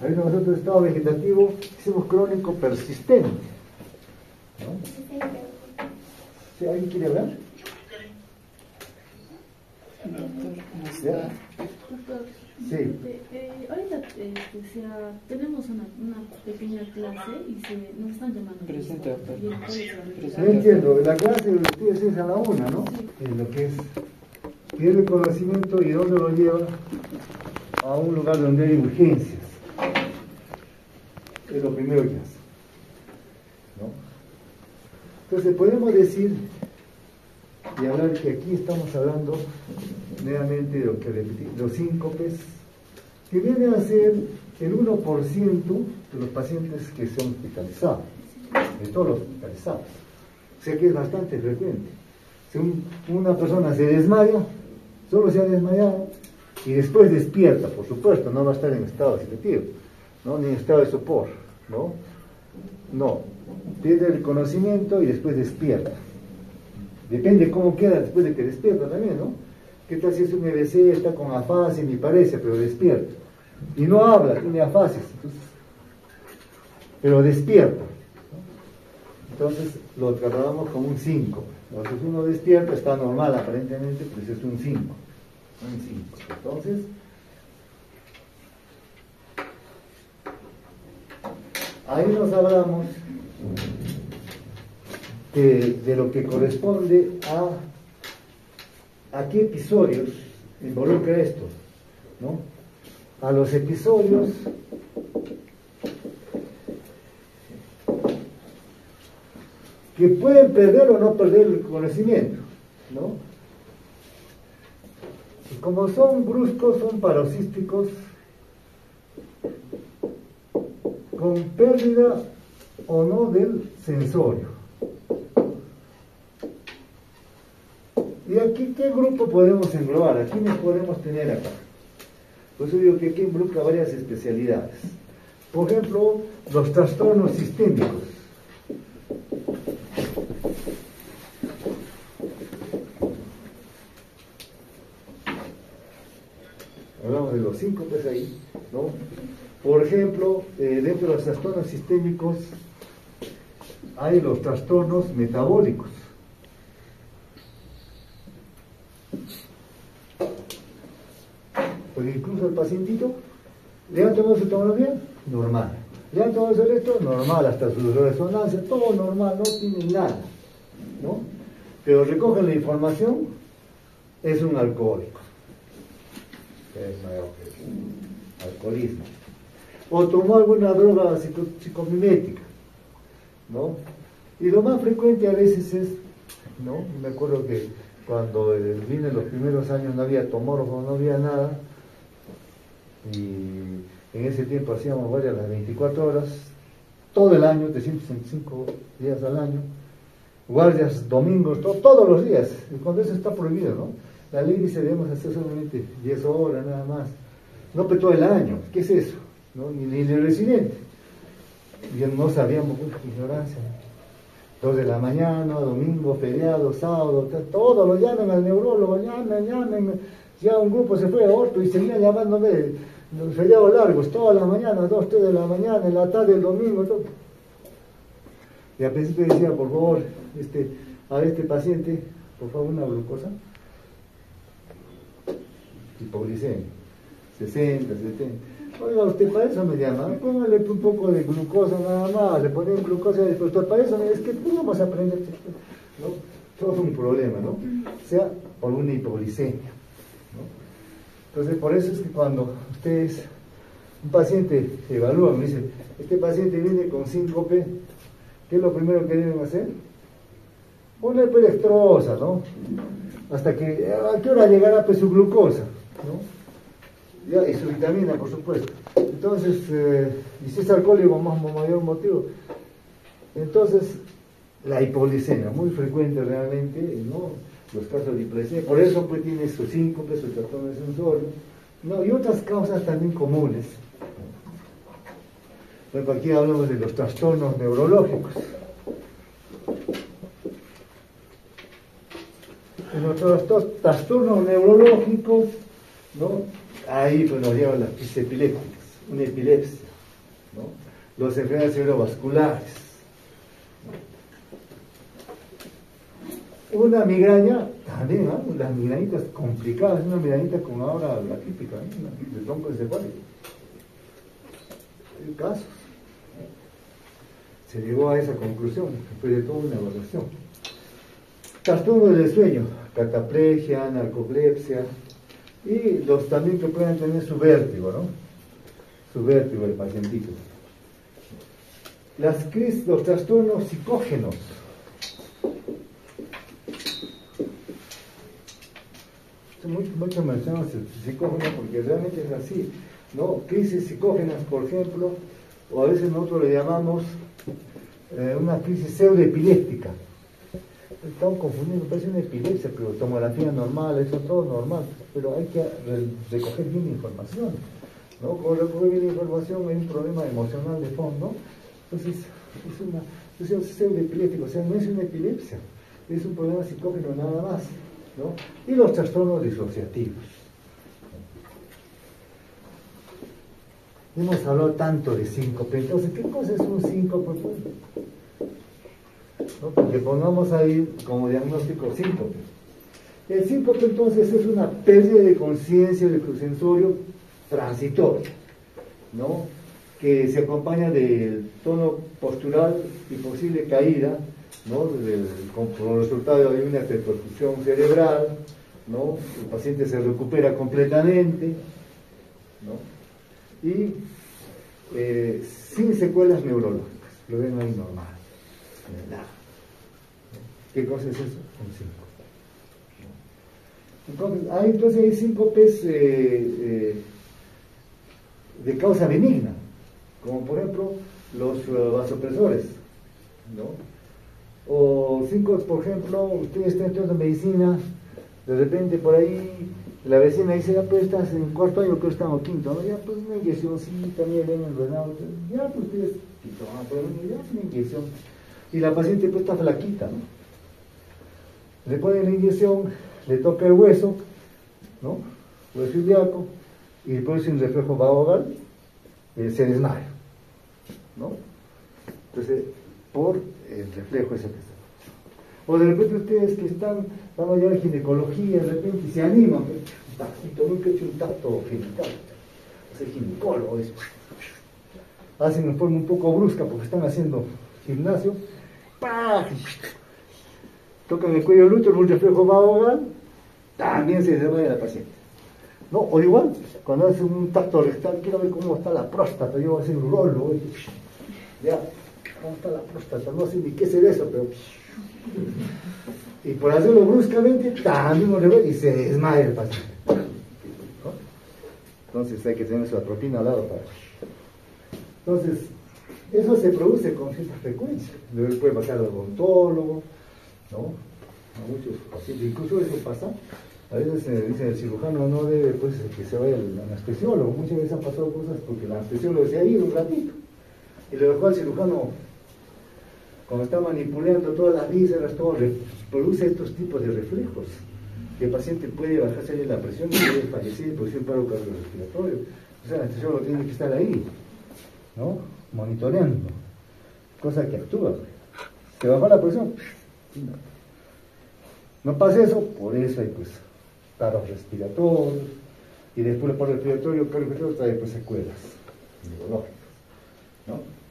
Ahí nosotros, estado vegetativo, decimos crónico persistente, ¿no? ¿Sí? ¿Alguien quiere hablar? Doctor, ¿cómo está? ¿Ya? Doctor, Sí. ahorita tenemos una pequeña clase y nos están llamando. Presente, doctor. No entiendo, la clase de ustedes es a la una, ¿no? En lo que es, tiene el conocimiento y dónde lo lleva a un lugar donde hay urgencias. Es lo primero que hace, ¿no? Entonces podemos decir y hablar que aquí estamos hablando nuevamente de lo que repetí, los síncopes, que vienen a ser el 1% de los pacientes que son hospitalizados, de todos los hospitalizados. O sea que es bastante frecuente. Si una persona se desmaya, solo se ha desmayado, y después despierta, por supuesto, no va a estar en estado vegetativo, ¿no? Ni en estado de sopor, ¿no? No, pierde el conocimiento y después despierta. Depende cómo queda después de que despierta también, ¿no? ¿Qué tal si es un EBC, está con afasia, me parece, pero despierto? Y no habla, tiene afasias, pero despierto. Entonces lo trasladamos como un 5. Entonces uno despierto, está normal aparentemente, pues es un 5. Un 5. Entonces, ahí nos hablamos de lo que corresponde a qué episodios involucra esto, ¿no? A los episodios que pueden perder o no perder el conocimiento, ¿no? Y como son bruscos, son paroxísticos, con pérdida o no del sensorio. ¿Y aquí qué grupo podemos englobar? ¿A quiénes podemos tener acá? Pues yo digo que aquí involucra varias especialidades. Por ejemplo, los trastornos sistémicos. Hablamos de los síncopes ahí, ¿no? Por ejemplo, dentro de los trastornos sistémicos hay los trastornos metabólicos. Porque incluso el pacientito le han tomado su tomografía, normal. Le han tomado su electro, normal, hasta su resonancia, todo normal, no tiene nada, ¿no? Pero recogen la información, es un alcohólico. Es alcoholismo. O tomó alguna droga psicomimética, ¿no? Y lo más frecuente a veces es, ¿no? Me acuerdo que cuando vine en los primeros años no había tomógrafo, no había nada, y en ese tiempo hacíamos varias las 24 horas, todo el año, 365 días al año, guardias, domingos, todos los días, y cuando eso está prohibido, ¿no? La ley dice debemos hacer solamente 10 horas nada más, no pero todo el año, ¿qué es eso? ¿No? Ni el residente. Y no sabíamos, ignorancia. 2 de la mañana, domingo, feriado, sábado, todos lo llaman al neurólogo, llamen. Ya un grupo se fue a orto y seguían llamándome los feriados largos, todas las mañanas, 2, 3 de la mañana, en la tarde, el domingo, todo. Y al principio decía, por favor, a este paciente, por favor, una glucosa, hipoglicemia, 60, 70. Oiga, usted para eso me llama, póngale un poco de glucosa nada más, le ponen glucosa y después para eso, es que ¿cómo vamos a aprender? ¿No? Todo es un problema, ¿no? O sea, por una hipoglicemia, ¿no? Entonces, por eso es que cuando ustedes, un paciente se evalúa, me dice, este paciente viene con síncope, ¿qué es lo primero que deben hacer? Poner dextrosa, ¿no? Hasta que, ¿a qué hora llegará pues su glucosa? ¿No? Ya, y su vitamina, por supuesto. Entonces, y si es alcohólico, mayor motivo. Entonces, la hipoglicemia, muy frecuente realmente, ¿no? Los casos de hipoglicemia, por eso pues tiene su síncope, su trastorno de sensorio, ¿no? Y otras causas también comunes. Bueno, aquí hablamos de los trastornos neurológicos. En los trastornos neurológicos, ¿no? Ahí pues nos llevan las crisis epilépticas, una epilepsia, ¿no? Los enfermedades cerebrovasculares, ¿no? Una migraña, también, ¿no? Las migrañitas complicadas, una migrañita como ahora la típica, ¿no? De tronco encefálico. Hay casos. Se llegó a esa conclusión, después de toda una evaluación. Trastornos del sueño, cataplegia, narcolepsia, y los también que puedan tener su vértigo, ¿no? Su vértigo del pacientito. Las crisis, los trastornos psicógenos. Mucho mencionamos psicógenos porque realmente es así, ¿no? Crisis psicógenas, por ejemplo, o a veces nosotros le llamamos una crisis pseudoepiléptica. Estamos confundiendo, parece una epilepsia, pero tomografía normal, eso todo normal, pero hay que recoger bien la información, ¿no? Como recoger bien la información hay un problema emocional de fondo, entonces es un pseudoepiléptico, o sea, no es una epilepsia, es un problema psicógeno nada más, ¿no? Y los trastornos disociativos. Hemos hablado tanto de síncope, entonces, ¿qué cosa es un síncope? ¿No? Porque pongamos ahí como diagnóstico síncope. El síncope entonces es una pérdida de conciencia del sensorio transitorio, ¿no? Que se acompaña del tono postural y posible caída, ¿no? Como resultado de una repercusión cerebral, ¿no? El paciente se recupera completamente, ¿no? Y sin secuelas neurológicas, lo ven ahí normal. ¿Qué cosa es eso? Un síncope. Entonces hay síncopes de causa benigna, como por ejemplo los vasopresores, ¿no? O síncopes, por ejemplo, ustedes están estudiando medicina, de repente por ahí la vecina dice, ya pues estás en cuarto año, creo que están en quinto, ¿no? Ya pues una inyeccióncita, también ven el Renato, ya pues ustedes, ya una inyección. Y la paciente pues está flaquita, ¿no? Le ponen la inyección, le toca el hueso, ¿no? Hueso ilíaco, y por eso un reflejo vagal, se desmaya, ¿no? Entonces, por el reflejo ese que está. O de repente ustedes que están, van a llevar ginecología, de repente se animan, un tacto, nunca he hecho un tacto genital, o sea, ginecólogo, eso. Hacen en forma un poco brusca porque están haciendo gimnasio, ¡pah! Tocan el cuello del útero, un reflejo vagal, también se desmaya la paciente. ¿No? O igual, cuando hacen un tacto rectal, quiero ver cómo está la próstata, yo voy a hacer un rolo, ya, cómo está la próstata, no sé ni qué es eso, pero... Y por hacerlo bruscamente, también lo ve y se desmaya el paciente, ¿no? Entonces hay que tener su atropina al lado para... Entonces, eso se produce con cierta frecuencia. Luego puede pasar al odontólogo, ¿no? A muchos pacientes, incluso eso pasa. A veces dice el cirujano no debe pues que se vaya el anestesiólogo. Muchas veces han pasado cosas porque el anestesiólogo se ha ido un ratito y lo dejó al cirujano cuando está manipulando todas las vísceras, todo produce estos tipos de reflejos. Que el paciente puede bajarse la presión y puede fallecer por un paro cardiorrespiratorio. O sea, el anestesiólogo tiene que estar ahí, ¿no? Monitoreando, cosa que actúa. ¿Se bajó la presión? No pasa eso, por eso hay pues paros respiratorios, y después el paro respiratorio, trae pues secuelas neurológicas, ¿no?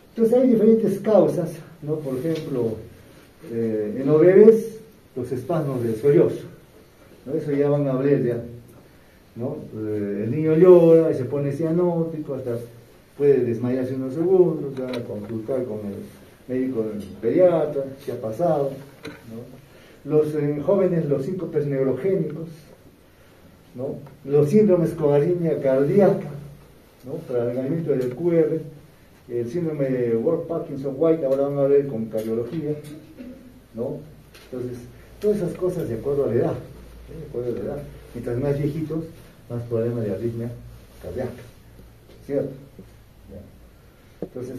Entonces hay diferentes causas, ¿no? Por ejemplo, en los bebés, los espasmos del sollozo, ¿no? Eso ya van a hablar ya, ¿no? El niño llora y se pone cianótico, hasta puede desmayarse unos segundos, ya van a consultar con el médico pediatra, qué ha pasado, ¿no? Los jóvenes, los síncopes neurogénicos, ¿no? Los síndromes con arritmia cardíaca, ¿no? Para el alargamiento del QR, el síndrome de Ward-Parkinson-White, ahora van a ver con cardiología, ¿no? Entonces, todas esas cosas de acuerdo a la edad, ¿sí? De acuerdo a la edad. Mientras más viejitos, más problemas de arritmia cardíaca, ¿cierto? ¿Ya? Entonces,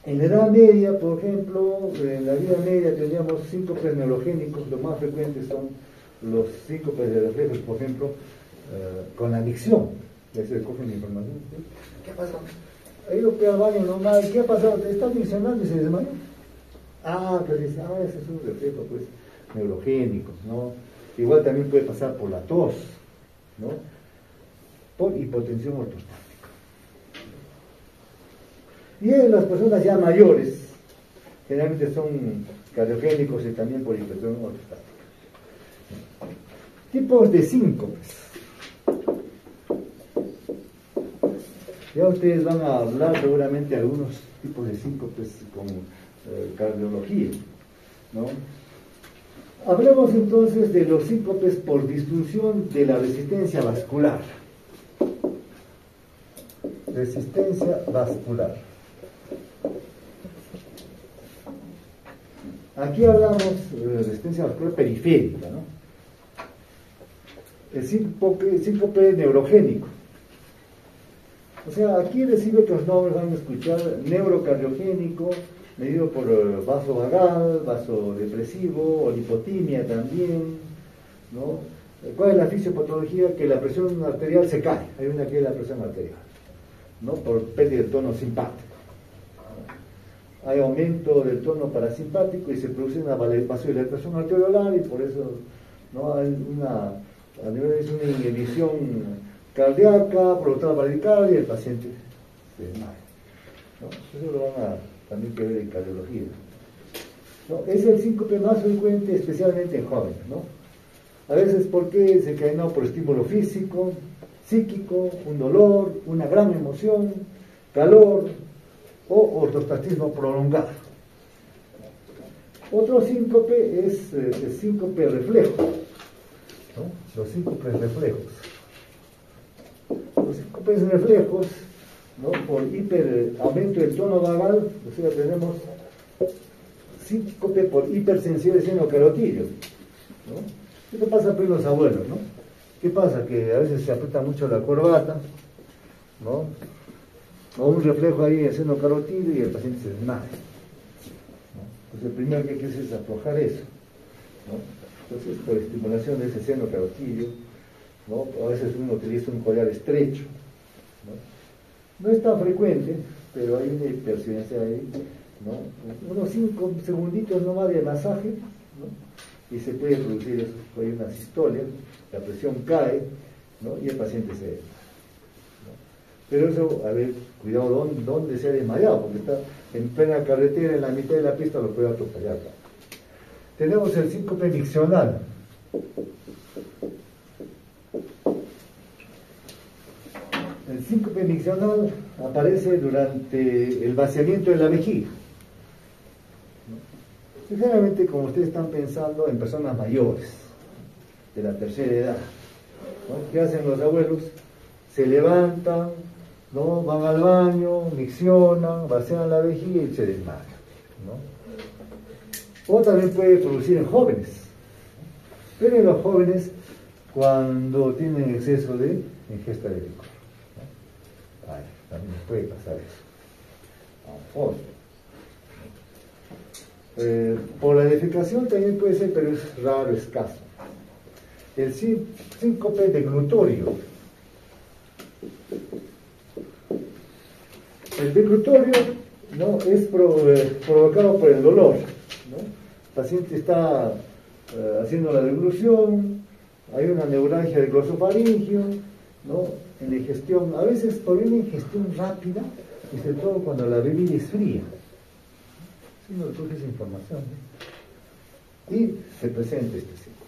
en la edad media, por ejemplo, en la vida media teníamos síncopes neurogénicos, los más frecuentes son los síncopes de reflejos, por ejemplo, con adicción. Ya se recogen la información. ¿Sí? ¿Qué ha pasado? Ha ido al baño normal, ¿qué ha pasado? ¿Te está adiccionando y se desmayó? Pero dice, ese es un reflejo pues, neurogénico, ¿no? Igual también puede pasar por la tos, ¿no? Por hipotensión ortostática. Y en las personas ya mayores, generalmente son cardiogénicos y también por hipotensión ortostática. Tipos de síncopes. Ya ustedes van a hablar seguramente algunos tipos de síncopes con cardiología, ¿no? Hablemos entonces de los síncopes por disfunción de la resistencia vascular. Resistencia vascular. Aquí hablamos de resistencia vascular periférica, ¿no? El síncope neurogénico. O sea, aquí recibe otros nombres, van a escuchar neurocardiogénico, medido por vaso vagal, vaso depresivo, o lipotimia también, ¿no? ¿Cuál es la fisiopatología? Que la presión arterial se cae, hay una que es la presión arterial, ¿no? Por pérdida del tono simpático. Hay aumento del tono parasimpático y se produce una vasodilatación arteriolar y por eso, ¿no? Hay una inhibición cardíaca, provocada bradicardia y el paciente se desmaya, ¿no? Eso lo van a también que ver en cardiología, ¿no? Es el síncope más frecuente, especialmente en jóvenes, ¿no? A veces porque es desencadenado por estímulo físico, psíquico, un dolor, una gran emoción, calor o ortostatismo prolongado. Otro síncope es el síncope reflejo, ¿no? Los síncopes reflejos. Los síncopes reflejos, ¿no? Por aumento del tono vagal, o sea, tenemos síncope por hipersensible seno carotidio, ¿no? ¿Qué pasa con los abuelos, no? ¿Qué pasa? Que a veces se aprieta mucho la corbata, ¿no? O un reflejo ahí en el seno carotidio y el paciente se desmaya, ¿no? Entonces, el primero que hay que hacer es aflojar eso, ¿no? Entonces, por estimulación de ese seno carotidio, ¿no? A veces uno utiliza un collar estrecho, ¿no? No es tan frecuente, pero hay una hipersensibilidad ahí, ¿no? Unos 5 segunditos nomás de masaje, ¿no? Y se puede producir eso, hay una sistolia, la presión cae, ¿no? Y el paciente se desmaya, ¿no? Pero eso, a ver, cuidado dónde se ha desmayado, porque está en plena carretera, en la mitad de la pista, lo puede atropellar. Tenemos el síncope miccional. El síncope miccional aparece durante el vaciamiento de la vejiga. Generalmente, como ustedes están pensando, en personas mayores, de la tercera edad, ¿no? ¿Qué hacen los abuelos? Se levantan, ¿no? Van al baño, miccionan, vacían la vejiga y se desmayan, ¿no? O también puede producir en jóvenes, pero en los jóvenes cuando tienen exceso de ingesta de licor, ¿no? Ay, también puede pasar eso. A lo mejor. Por la defecación también puede ser, pero es raro, escaso. El síncope deglutorio. El deglutorio, ¿no? Es provocado por el dolor, ¿no? El paciente está haciendo la deglución, hay una neuralgia del glosofaringio, ¿no? En la ingestión, a veces por una ingestión rápida, y sobre todo cuando la bebida es fría. Si no recoge esa información, ¿no? Y se presenta este síncope.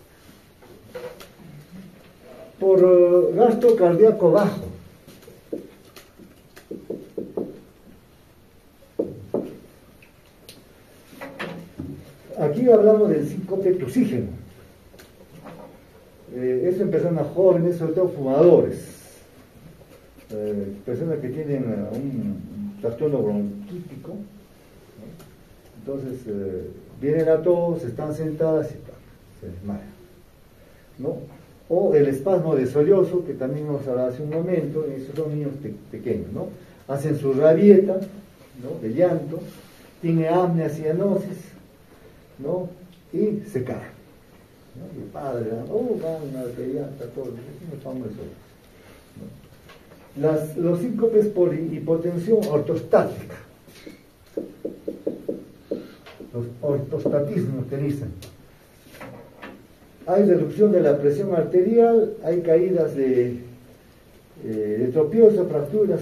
Por gasto cardíaco bajo. Aquí hablamos del síncope tusígeno. Es en personas jóvenes, sobre todo fumadores, personas que tienen un trastorno bronquítico, ¿no? Entonces vienen a todos, están sentadas y se desmayan, ¿no? O el espasmo de sollozo, que también nos hablaba hace un momento, esos son niños pequeños, ¿no? Hacen su rabieta, ¿no? De llanto, tiene apnea, cianosis, ¿no? Y se caen, ¿no? Y el padre, van a pediatra, todo, no estamos eso, ¿no? Los síncopes por hipotensión ortostática, los ortostatismos que dicen. Hay reducción de la presión arterial, hay caídas de tropiezos, fracturas.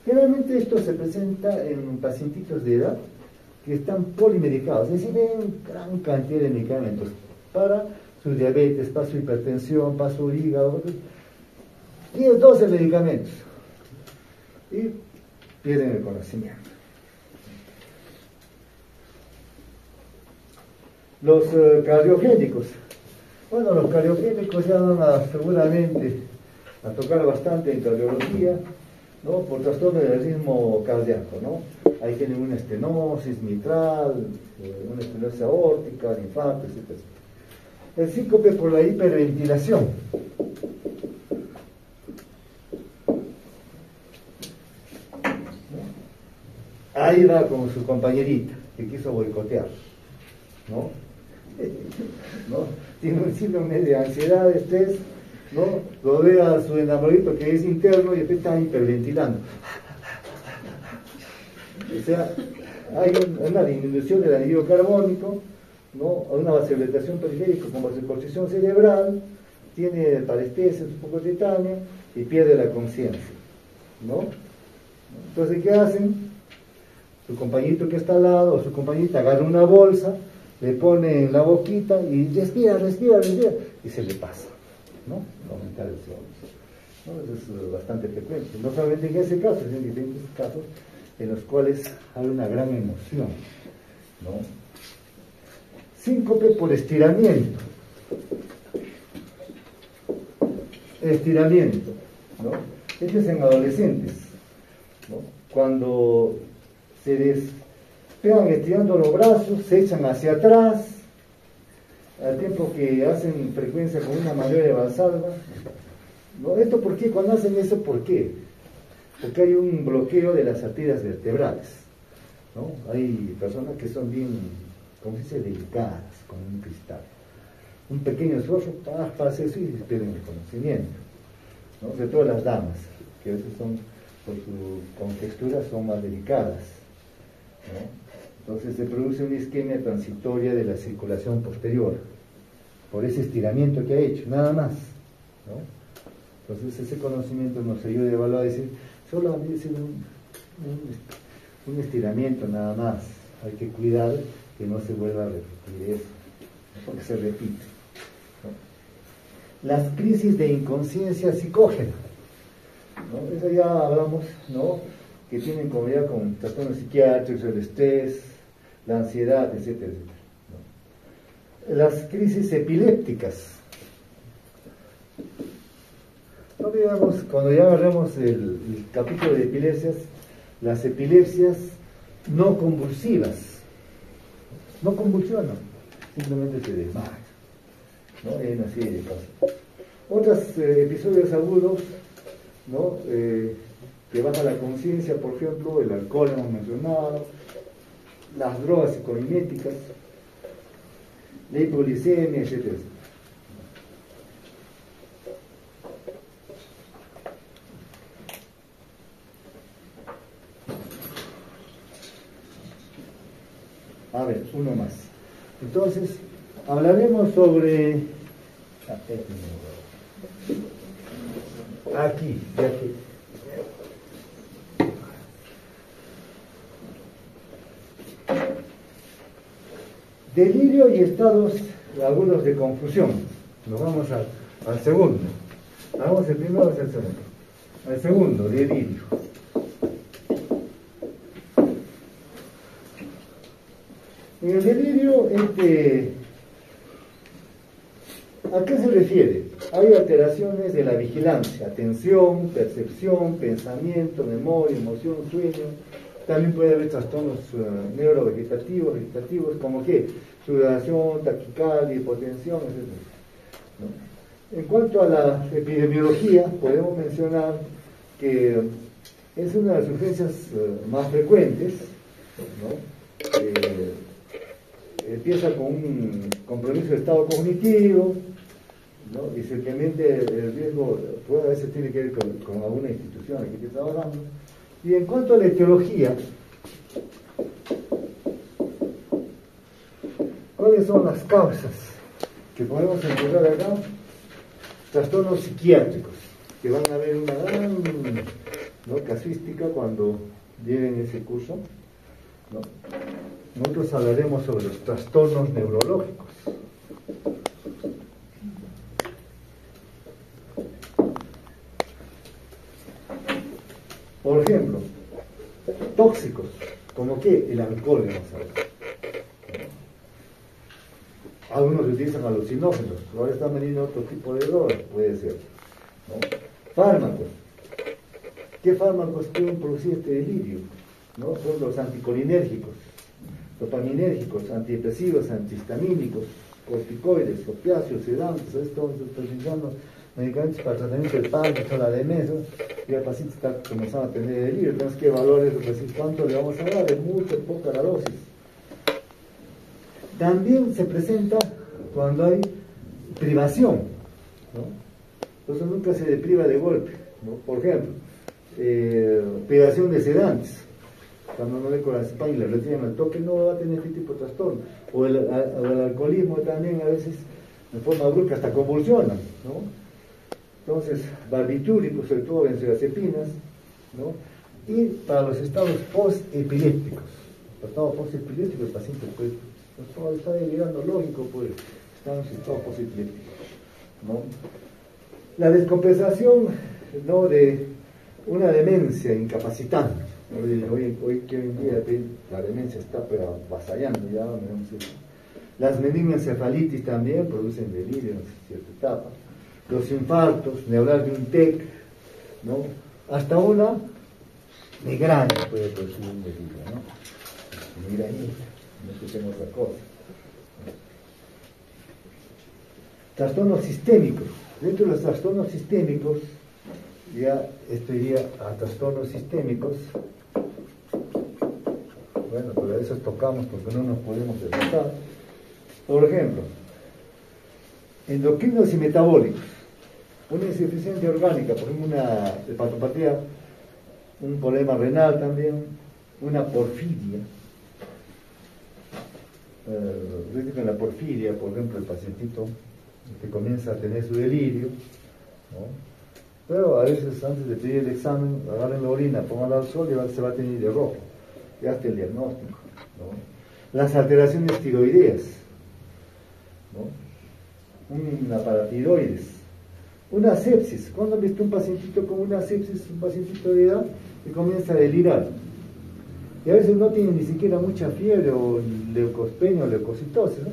Generalmente esto se presenta en pacientitos de edad que están polimedicados, es decir, en gran cantidad de medicamentos para su diabetes, para su hipertensión, para su hígado, 10, 12 medicamentos y pierden el conocimiento. Los cardiogénicos. Bueno, los cardiogénicos ya van seguramente a tocar bastante en cardiología, ¿no? Por trastorno del ritmo cardíaco, ¿no? Ahí tienen una estenosis mitral, una estenosis aórtica, infarto, etc. El síncope por la hiperventilación. Ahí va con su compañerita. que quiso boicotear, ¿no? ¿No? Tiene un síndrome de ansiedad, de estrés, ¿no? Lo ve a su enamoradito que es interno y después está hiperventilando. O sea, hay una disminución del anhídrido carbónico, ¿no? Una vasodilatación periférica con vasoconstricción cerebral, tiene parestesia, un poco de tetania y pierde la conciencia, ¿no? Entonces, ¿qué hacen? Su compañito que está al lado, o su compañita, agarra una bolsa, le pone en la boquita y respira, y se le pasa, ¿no? Aumentar el CO2, ¿no? Eso es bastante frecuente. No solamente en ese caso, sino en diferentes casos en los cuales hay una gran emoción, ¿no? Síncope por estiramiento. Estiramiento, ¿no? Este es en adolescentes, ¿no? Cuando se despegan estirando los brazos, se echan hacia atrás, al tiempo que hacen frecuencia con una mayor valsalva, ¿no? ¿Esto por qué? Cuando hacen eso, ¿por qué? Porque hay un bloqueo de las arterias vertebrales, ¿no? Hay personas que son bien, como se dice, delicadas, como un cristal. Un pequeño esfuerzo pasa eso y pierden el conocimiento, ¿no? Sobre todo las damas, que a veces son, por su contextura, son más delicadas, ¿no? Entonces se produce una isquemia transitoria de la circulación posterior, por ese estiramiento que ha hecho, nada más, ¿no? Entonces ese conocimiento nos ayuda a evaluar, a decir, solo ha sido un estiramiento nada más, hay que cuidar que no se vuelva a repetir eso, porque se repite, ¿no? Las crisis de inconsciencia psicógena, ¿no? Eso ya hablamos, ¿no? Que tienen comunidad con trastornos psiquiátricos, el estrés, la ansiedad, etcétera, etcétera, ¿no? Las crisis epilépticas. No digamos, cuando ya agarramos el capítulo de epilepsias, las epilepsias no convulsivas, no convulsionan, simplemente se desmayan, ¿no? Hay una serie de casos. Otros episodios agudos, ¿no? Que baja la conciencia, por ejemplo, el alcohol hemos mencionado, las drogas psicodinéticas, la hipoglicemia, etcétera. A ver, uno más. Entonces, hablaremos sobre aquí, de aquí. Delirio y estados agudos de confusión. Nos vamos al segundo. Hagamos el primero y el segundo. Al segundo, delirio. En el delirio, ¿a qué se refiere? Hay alteraciones de la vigilancia, atención, percepción, pensamiento, memoria, emoción, sueño. También puede haber trastornos neurovegetativos, vegetativos, como que sudoración, taquicardia, hipotensión, etc., ¿no? En cuanto a la epidemiología, podemos mencionar que es una de las urgencias más frecuentes, ¿no? Empieza con un compromiso de estado cognitivo, ¿no? Y simplemente el riesgo puede a veces tiene que ver con alguna institución en que está trabajando. Y en cuanto a la etiología, ¿cuáles son las causas que podemos encontrar acá? Trastornos psiquiátricos, que van a ver una gran, ¿no?, casuística cuando lleven ese curso, ¿no? Nosotros hablaremos sobre los trastornos neurológicos. Por ejemplo, tóxicos, como que el alcohol, vamos a ver. Algunos utilizan alucinógenos, ahora están vendiendo otro tipo de drogas, puede ser, ¿no? Fármacos. ¿Qué fármacos pueden producir este delirio? ¿No? Son los anticolinérgicos, dopaminérgicos, antidepresivos, antihistamínicos, corticoides, opiáceos, sedantes. Estamos utilizando medicamentos para tratamiento del Parkinson, la demencia, y el paciente está comenzando a tener delirio. Tenemos que evaluar eso, decir cuánto le vamos a dar, es mucho, poca la dosis, también se presenta cuando hay privación, ¿no? Entonces nunca se depriva de golpe, ¿no? Por ejemplo, privación de sedantes. Cuando uno ve con la España y le retiran el toque, no va a tener este tipo de trastorno. O el alcoholismo también a veces, de forma brusca, hasta convulsiona, ¿no? Entonces, barbitúricos, sobre todo benzodiazepinas, ¿no? Y para los estados post-epilépticos. Los estados post-epilépticos, el paciente pues, está delirando, lógico, pues, está en su estado post-epiléptico, ¿no? La descompensación, ¿no?, de una demencia incapacitante. Hoy que hoy en día la demencia está pero avasallando ya. Las meningoencefalitis también producen delirio en cierta etapa. Los infartos, ni hablar de un TEC, ¿no? Hasta una migraña puede producir un delirio, ¿no? Migrañita, no escuchemos otra cosa. Trastornos sistémicos. Dentro de los trastornos sistémicos, ya esto iría a trastornos sistémicos. Bueno, pero a eso tocamos porque no nos podemos desgastar. Por ejemplo, endocrinos y metabólicos. Una insuficiencia orgánica, por ejemplo, una hepatopatía, un problema renal también, una porfiria. En la porfiria, por ejemplo, el pacientito que comienza a tener su delirio, ¿no? Pero a veces antes de pedir el examen, agarren la orina, pónganla al sol y se va a tener de rojo. Ya está el diagnóstico, ¿no? Las alteraciones tiroideas, ¿no? Una paratiroides, una sepsis. ¿Cuándo han visto un pacientito con una sepsis, un pacientito de edad que comienza a delirar? Y a veces no tiene ni siquiera mucha fiebre o leucospenia o leucocitosis, ¿no?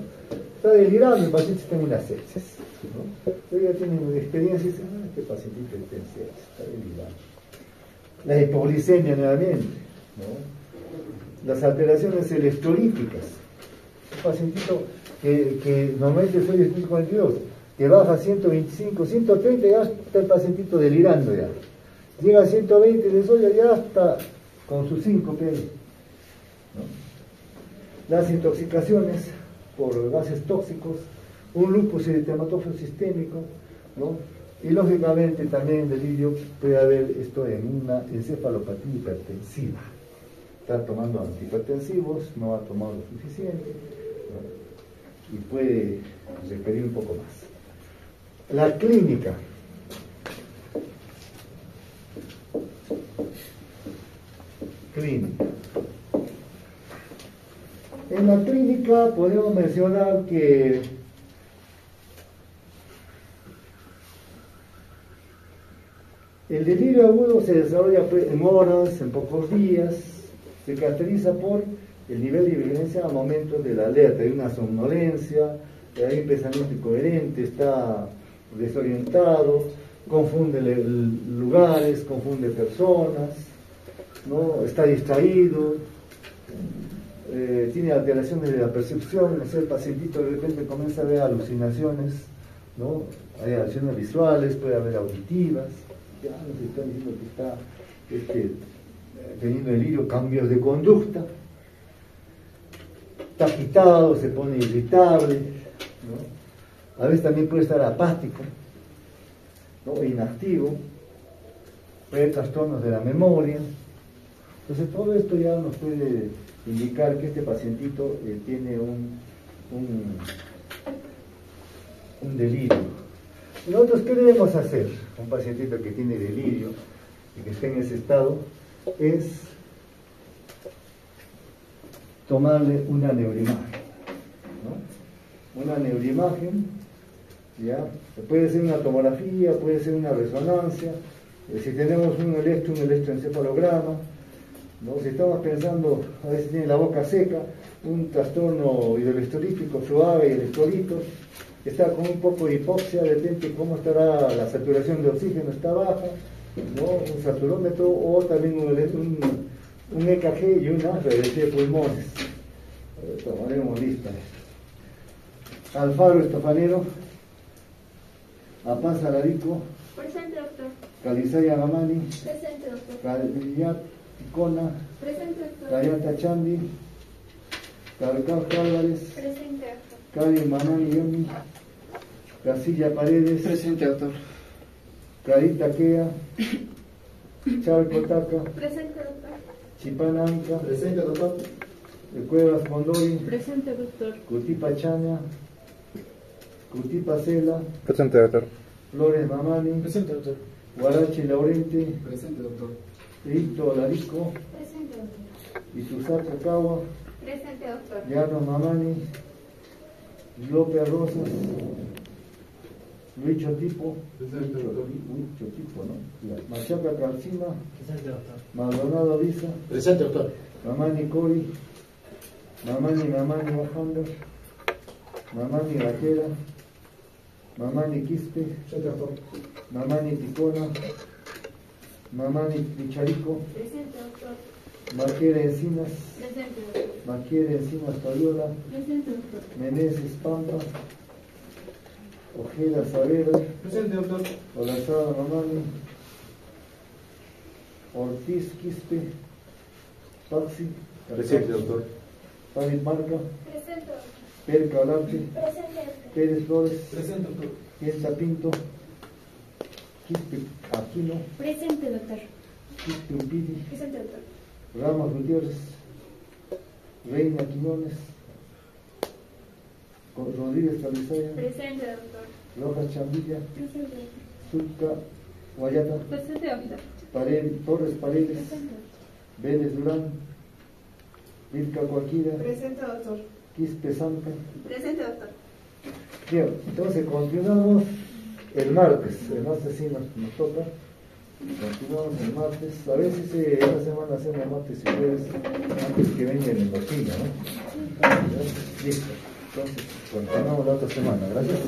Está delirando, el paciente está en una sepsis, ¿no? Pero ya tienen experiencia y dicen, este pacientito está en sepsis, está delirando. La hipoglicemia nuevamente, ¿no? Las alteraciones electrolíticas. Un pacientito que normalmente es 142, que baja a 125, 130, ya está el pacientito delirando ya. Llega a 120 de soya, ya está con sus síncope, ¿no? Las intoxicaciones por gases tóxicos, un lupus eritematoso sistémico, ¿no? Y lógicamente también delirio puede haber esto en una encefalopatía hipertensiva. Está tomando antihipertensivos, no ha tomado lo suficiente, ¿no? Y puede requerir un poco más. La clínica. Clínica. En la clínica podemos mencionar que el delirio agudo se desarrolla en horas, en pocos días, se caracteriza por el nivel de vigilancia al momento de la alerta. Hay una somnolencia, hay un pensamiento incoherente, está desorientado, confunde lugares, confunde personas, ¿no? Está distraído, tiene alteraciones de la percepción, no sé, el pacientito de repente comienza a ver alucinaciones, ¿no? Hay alucinaciones visuales, puede haber auditivas, ya nos están diciendo que está teniendo delirio, cambios de conducta, está agitado, se pone irritable, ¿no? A veces también puede estar apático, ¿no? Inactivo, puede haber trastornos de la memoria. Entonces todo esto ya nos puede indicar que este pacientito tiene un delirio. Nosotros, ¿qué debemos hacer? Un pacientito que tiene delirio y que está en ese estado, es tomarle una neuroimagen, ¿no? Una neuroimagen, ¿ya? Puede ser una tomografía, puede ser una resonancia, si tenemos un electroencefalograma, ¿no? Si estamos pensando, a veces tiene la boca seca, un trastorno hidroelectrolítico suave y electrolitos, está con un poco de hipoxia, de repente cómo estará la saturación de oxígeno, está baja, ¿no? Un saturómetro o también un EKG y una radiografía de pulmones. Tomaremos lista. Alfaro Estofanero, Apán Salarico, presente, doctor. Calizaya Gamani, Presente, doctor. Calillat Icona, Presente, doctor. Cayata Chandi, Carcaja Álvarez, Presente, doctor. Cari Manani Yomi, Casilla Paredes, Presente, doctor. Carita Kea, Charco Taca, Presente, doctor. Chipana Anca, Presente, doctor. Cuevas Mondori, Presente, doctor. Cutipa Chaña, Cutipa Cela, Presente, doctor. Flores Mamani, Presente, doctor. Guarache Laurente, Presente, doctor. Rito Larico, Presente, doctor. Ituzaca Cagua, Presente, doctor. Llano Mamani, López Rosas, Luis Chotipo, Presente, doctor. Luis Chotipo, ¿no? Ya. Machaca Calcina, Presente, doctor. Maldonado Visa, Presente, doctor. Mamani Cori, Mamani Bajando, Mamani Vaquera, Mamani Quispe, Presente, doctor. Mamani Ticona, Mamani Picharico, Presente, doctor. Maquera Encinas, Presente, doctor. Maquera Encinas Fabiola, Presente, doctor. Meneses Pampa, Ojeda Saavedra, Presente, doctor. Olazada Mamani, Ortiz Quispe, Paxi, Presente, doctor. Farid Marca, Presente, doctor. Pérez Calarte, Presente, doctor. Pérez Flores, Presente, doctor. Fiesta Pinto, Quispe Aquino, Presente, doctor. Quispe Upidi, Presente, doctor. Ramos Gutiérrez, Reina Quiñones, Rodríguez Calizaya, Presente, doctor. Rojas Chambilla, Presente, Zulca Guayata, Presente, doctor. Torres Paredes, Presente. Vélez Durán, Vilca Coaquira, Presente, doctor. Quispe Sanca. Presente, doctor. Bien, entonces continuamos el martes sí nos toca. Continuamos el martes. A veces esta semana hacemos martes y jueves antes que vengan en los cines, ¿no? Listo. Entonces continuamos la otra semana. Gracias.